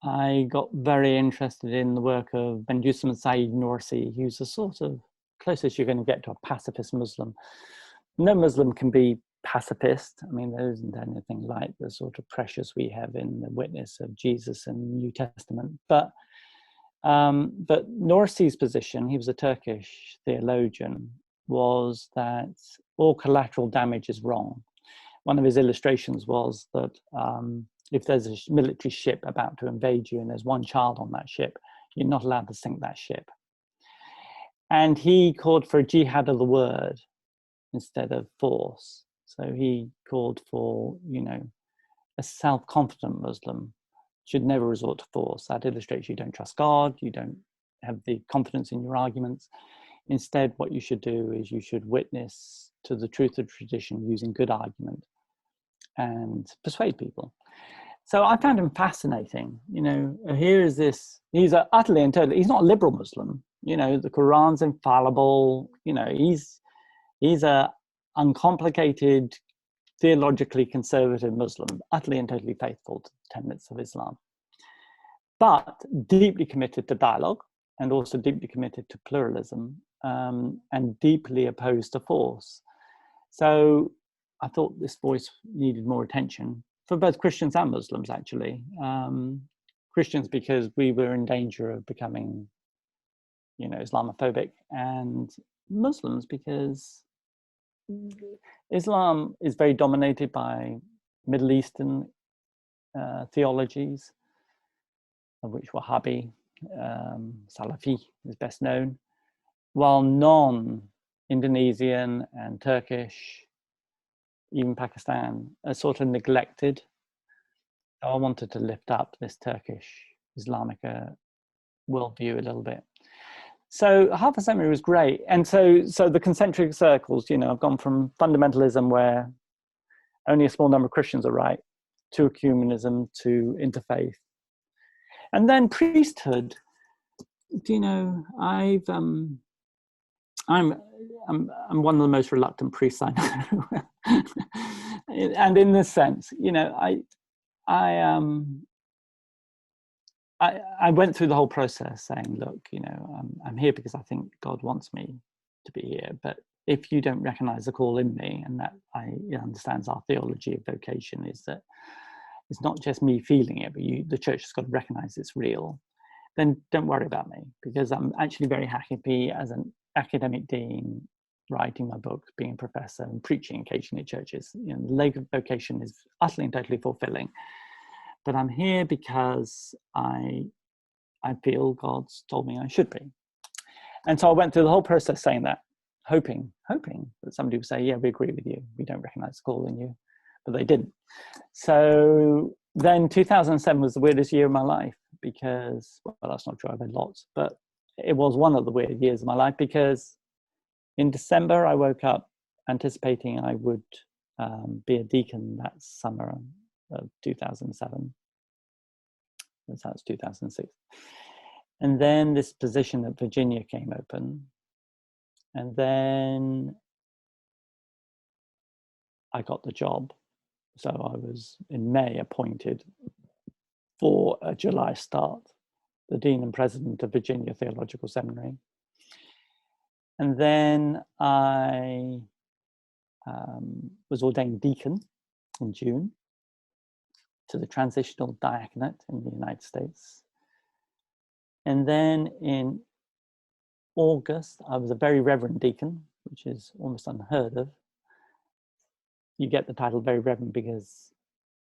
I got very interested in the work of Benjusam Saeed Nursi, who's the sort of closest you're going to get to a pacifist Muslim. No Muslim can be pacifist. I mean, there isn't anything like the sort of pressures we have in the witness of Jesus in the New Testament. But Nursi's position, he was a Turkish theologian, was that all collateral damage is wrong. One of his illustrations was that if there's a military ship about to invade you and there's one child on that ship, you're not allowed to sink that ship. And he called for a jihad of the word instead of force. So he called for, a self-confident Muslim should never resort to force. That illustrates you don't trust God, you don't have the confidence in your arguments. Instead, what you should do is you should witness to the truth of tradition using good argument and persuade people. So I found him fascinating. Here is this, he's utterly and totally, he's not a liberal Muslim. The Quran's infallible. He's a uncomplicated, theologically conservative Muslim, utterly and totally faithful to the tenets of Islam, but deeply committed to dialogue and also deeply committed to pluralism, and deeply opposed to force. So I thought this voice needed more attention for both Christians and Muslims, actually. Christians because we were in danger of becoming, Islamophobic, and Muslims because Islam is very dominated by Middle Eastern theologies, of which Wahhabi, Salafi is best known, while non-Indonesian and Turkish, even Pakistan, are sort of neglected. So I wanted to lift up this Turkish Islamic worldview a little bit. So Hartford Seminary was great. And so the concentric circles, I've gone from fundamentalism, where only a small number of Christians are right, to ecumenism, to interfaith. And then priesthood, I'm one of the most reluctant priests I know. And in this sense, I went through the whole process saying, look, I'm here because I think God wants me to be here. But if you don't recognize the call in me, and that understands our theology of vocation is that it's not just me feeling it, but the church has got to recognize it's real, then don't worry about me, because I'm actually very happy as an academic dean, writing my book, being a professor, and preaching occasionally at churches. The lay vocation is utterly and totally fulfilling. But I'm here because I feel God's told me I should be. And so I went through the whole process saying that, hoping that somebody would say, yeah, we agree with you. We don't recognize the call in you. but they didn't. So then 2007 was the weirdest year of my life because, well, that's not true, I've had lots, but it was one of the weird years of my life because in December I woke up anticipating I would be a deacon that summer of 2007. That's 2006. And then this position at Virginia came open. And then I got the job. So I was in May appointed for a July start, the Dean and President of Virginia Theological Seminary. And then I was ordained deacon in June to the transitional diaconate in the United States. And then in August, I was a very reverend deacon, which is almost unheard of. You get the title very reverend because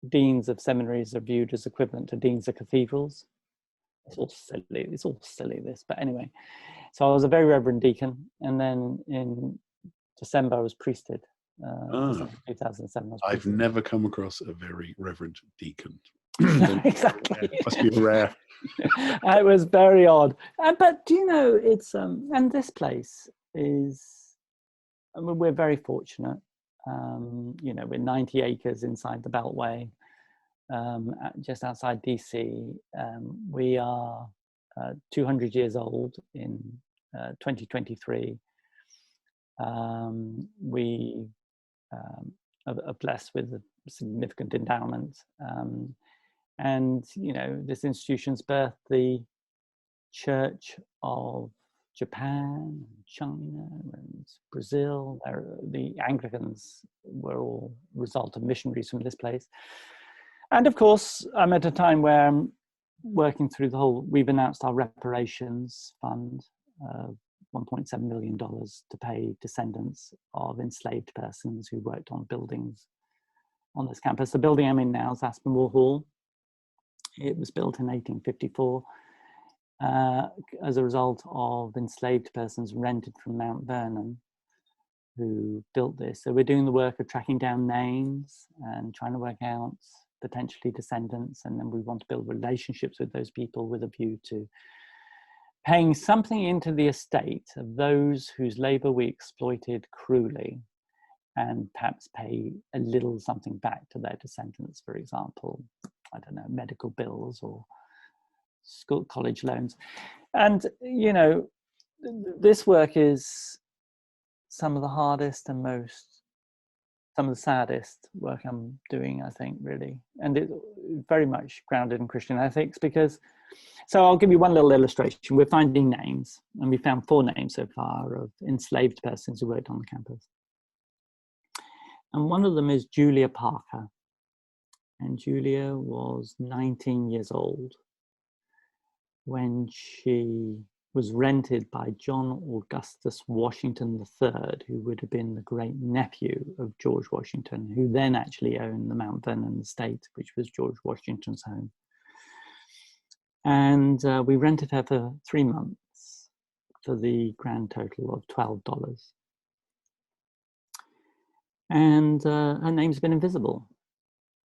deans of seminaries are viewed as equivalent to deans of cathedrals. It's all silly, this, but anyway. So I was a very reverend deacon, and then in December I was priested. December 2007. I've never come across a very reverend deacon. Exactly. It must be rare. It was very odd. But do you know, it's, and this place is, I mean, we're very fortunate. You know, we're 90 acres inside the Beltway, just outside DC. We are 200 years old in 2023. We are blessed with a significant endowment. And, you know, this institution's birthed the Church of Japan, China, and Brazil. The Anglicans were all a result of missionaries from this place. And of course, I'm at a time where I'm working through the whole, we've announced our reparations fund, $1.7 million to pay descendants of enslaved persons who worked on buildings on this campus. The building I'm in now is Aspinwall Hall. It was built in 1854 as a result of enslaved persons rented from Mount Vernon who built this. So we're doing the work of tracking down names and trying to work out potentially descendants, and then we want to build relationships with those people with a view to paying something into the estate of those whose labour we exploited cruelly, and perhaps pay a little something back to their descendants, for example, I don't know, medical bills or school college loans. And, you know, this work is some of the hardest and some of the saddest work I'm doing, I think, really. And it's very much grounded in Christian ethics because, so I'll give you one little illustration. We're finding names, and we found 4 names so far of enslaved persons who worked on the campus. And one of them is Julia Parker. And Julia was 19 years old when she was rented by John Augustus Washington III, who would have been the great nephew of George Washington, who then actually owned the Mount Vernon estate, which was George Washington's home. And we rented her for 3 months for the grand total of $12. And her name's been invisible.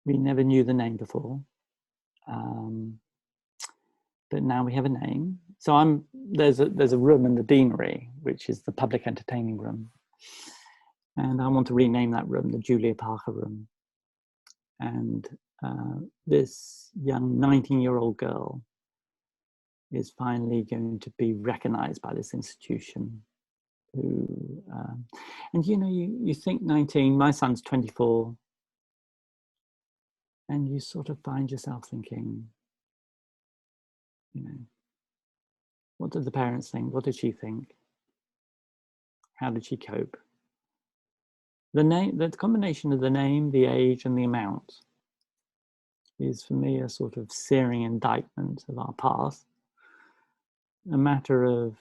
We never knew the name before, but now we have a name. So there's a room in the deanery, which is the public entertaining room, and I want to rename that room the Julia Parker Room. And this young 19-year-old girl is finally going to be recognised by this institution. Who, and you know, you think 19. My son's 24. And you sort of find yourself thinking, you know, what did the parents think? What did she think? How did she cope? The combination of the name, the age, and the amount is for me a sort of searing indictment of our past, a matter of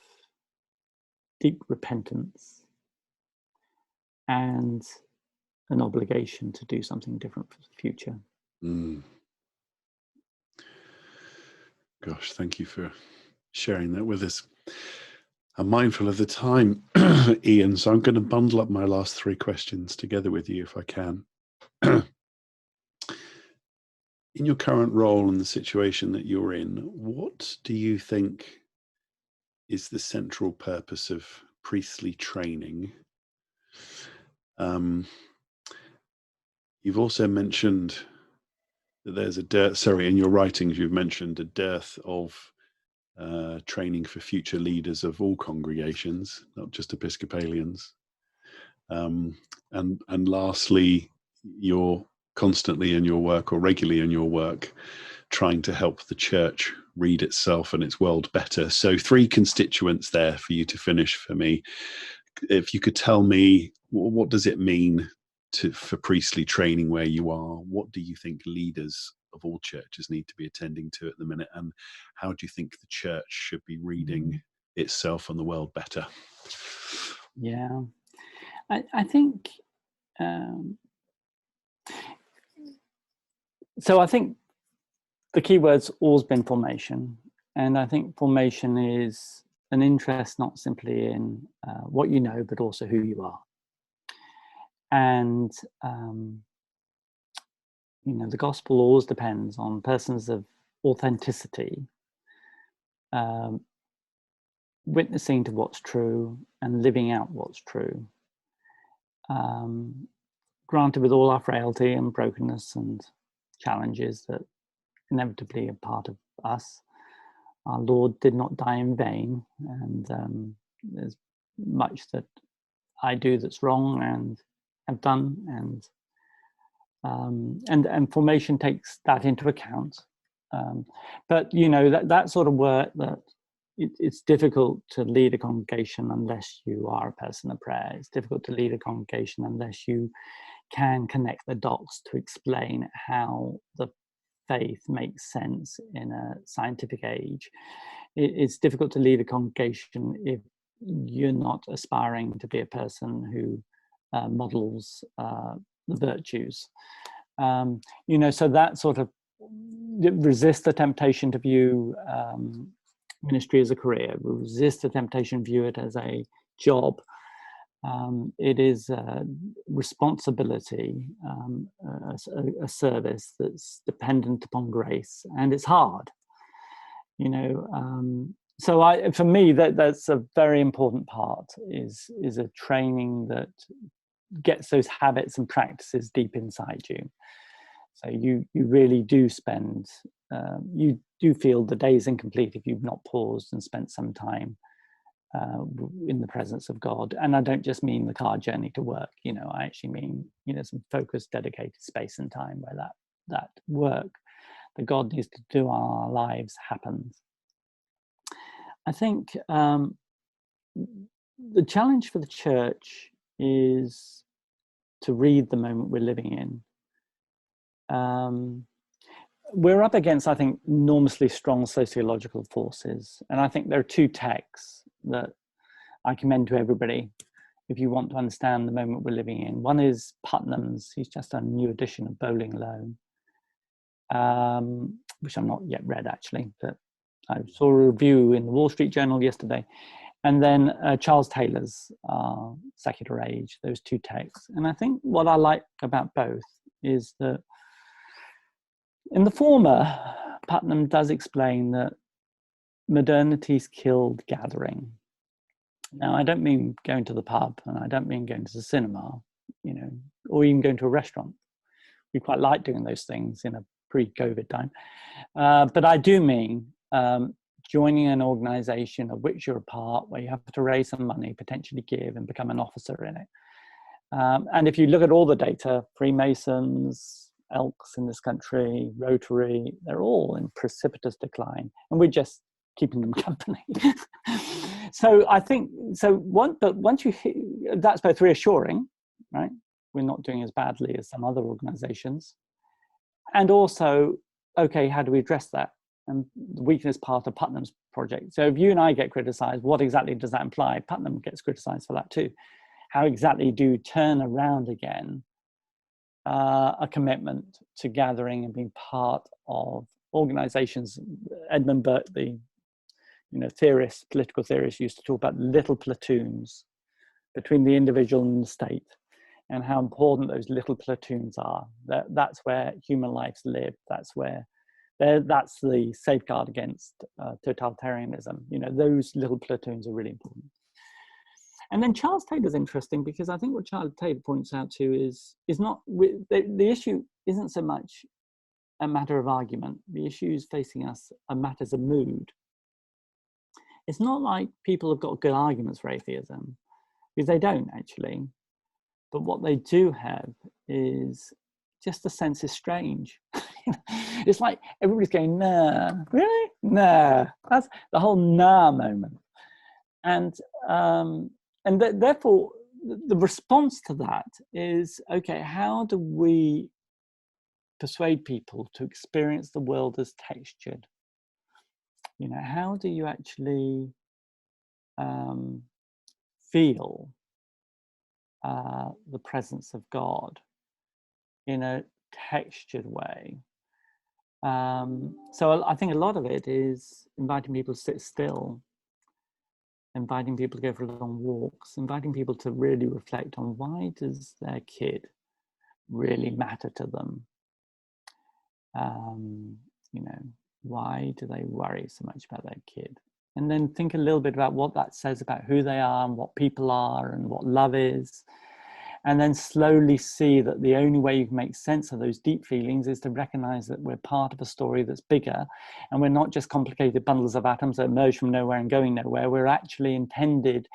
deep repentance and an obligation to do something different for the future. Gosh, thank you for sharing that with us. I'm mindful of the time, Ian, so I'm going to bundle up my last 3 questions together with you if I can. In your current role and the situation that you're in, what do you think is the central purpose of priestly training? You've also mentioned that there's a dearth, in your writings, you've mentioned a dearth of training for future leaders of all congregations, not just Episcopalians. And lastly, you're constantly in your work, or regularly in your work, trying to help the church read itself and its world better. So 3 constituents there for you to finish for me. If you could tell me, what does it mean for priestly training where you are? What do you think leaders of all churches need to be attending to at the minute? And how do you think the church should be reading itself and the world better? Yeah, I think, so I think the key word's always been formation. And I think formation is an interest not simply in what you know, but also who you are. And, the gospel always depends on persons of authenticity, witnessing to what's true and living out what's true. Granted, with all our frailty and brokenness and challenges that inevitably are part of us, our Lord did not die in vain, and there's much that I do that's wrong and have done, and formation takes that into account. But that sort of work, that it's difficult to lead a congregation unless you are a person of prayer. It's difficult to lead a congregation unless you can connect the dots to explain how the faith makes sense in a scientific age. It's difficult to lead a congregation if you're not aspiring to be a person who models the virtues. So that sort of resist the temptation to view ministry as a career, resist the temptation to view it as a job. It is a responsibility, a service that's dependent upon grace, and it's hard. So for me, that's a very important part, is a training that gets those habits and practices deep inside you. So you really do spend, you do feel the day is incomplete if you've not paused and spent some time in the presence of God. And I don't just mean the car journey to work, I actually mean, some focused, dedicated space and time where that work that God needs to do on our lives happens. I think the challenge for the church is to read the moment we're living in. We're up against, I think, enormously strong sociological forces. And I think there are 2 texts that I commend to everybody if you want to understand the moment we're living in. One is Putnam's. He's just done a new edition of Bowling Alone, which I've not yet read, actually, but I saw a review in the Wall Street Journal yesterday. And then Charles Taylor's Secular Age, those 2 texts. And I think what I like about both is that in the former, Putnam does explain that modernity's killed gathering. Now, I don't mean going to the pub, and I don't mean going to the cinema, or even going to a restaurant. We quite like doing those things in a pre-COVID time. But I do mean joining an organization of which you're a part, where you have to raise some money, potentially give, and become an officer in it. And if you look at all the data, Freemasons, Elks in this country, Rotary, they're all in precipitous decline, and we're just keeping them company. So I think, but once you hear, that's both reassuring, right? We're not doing as badly as some other organizations. And also, okay, how do we address that? And the weakness part of Putnam's project. So if you and I get criticized, what exactly does that imply? Putnam gets criticized for that too. How exactly do you turn around again a commitment to gathering and being part of organizations? Edmund Burke, the theorist, political theorist, used to talk about little platoons between the individual and the state. and how important those little platoons are. That's where human lives live. That's the safeguard against totalitarianism. You know, those little platoons are really important. And then Charles Taylor's interesting, because I think what Charles Taylor points out too is not the issue isn't so much a matter of argument. The issues facing us are matters of mood. It's not like people have got good arguments for atheism, because they don't actually. But what they do have is just the sense is strange. It's like everybody's going, nah, really? Nah. That's the whole nah moment. And therefore, the response to that is, okay, how do we persuade people to experience the world as textured? You know, how do you actually feel the presence of God in a textured way? So I think a lot of it is inviting people to sit still, inviting people to go for long walks, inviting people to really reflect on, why does their kid really matter to them? You know, why do they worry so much about their kid? And then think a little bit about what that says about who they are and what people are and what love is. And then slowly see that the only way you can make sense of those deep feelings is to recognize that we're part of a story that's bigger, and we're not just complicated bundles of atoms that emerge from nowhere and going nowhere. We're actually intended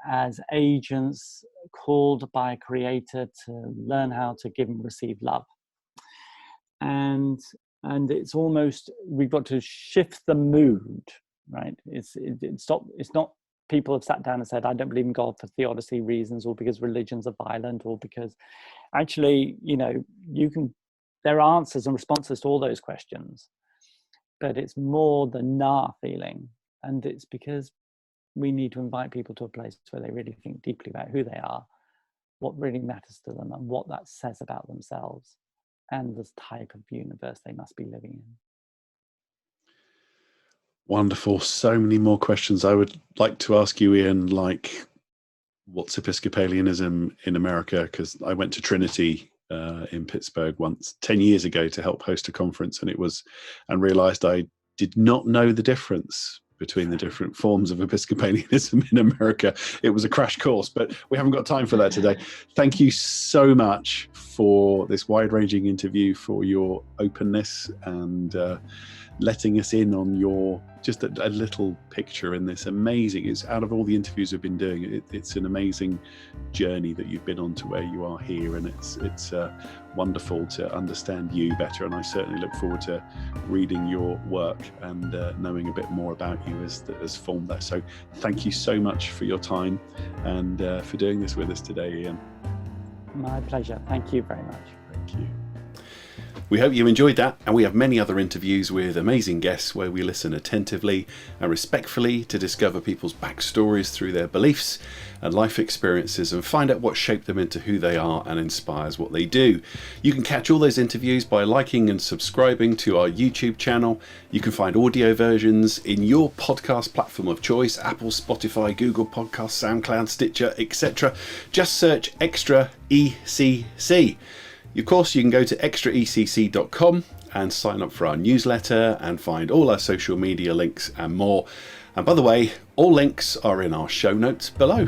as agents called by a creator to learn how to give and receive love. And it's almost, we've got to shift the mood, right? It's not people have sat down and said, I don't believe in God for theodicy reasons, or because religions are violent, or because actually, you know, there are answers and responses to all those questions, but it's more the nah feeling. And it's because we need to invite people to a place where they really think deeply about who they are, what really matters to them, and what that says about themselves, and the type of universe they must be living in. Wonderful. So many more questions I would like to ask you, Ian, like what's Episcopalianism in America? Because I went to Trinity in Pittsburgh once 10 years ago to help host a conference, and realized I did not know the difference between the different forms of Episcopalianism in America. It was a crash course, but we haven't got time for that today. Thank you so much for this wide-ranging interview, for your openness and letting us in on your just a little picture in this amazing, it's out of all the interviews we've been doing, it's an amazing journey that you've been on to where you are here, and it's wonderful to understand you better, and I certainly look forward to reading your work and knowing a bit more about you as formed that. So thank you so much for your time and for doing this with us today, Ian. My pleasure. Thank you very much. Thank you. We hope you enjoyed that, and we have many other interviews with amazing guests where we listen attentively and respectfully to discover people's backstories through their beliefs and life experiences, and find out what shaped them into who they are and inspires what they do. You can catch all those interviews by liking and subscribing to our YouTube channel. You can find audio versions in your podcast platform of choice: Apple, Spotify, Google Podcasts, SoundCloud, Stitcher, etc. Just search Extra ECC. Of course, you can go to extraecc.com and sign up for our newsletter and find all our social media links and more. And by the way, all links are in our show notes below.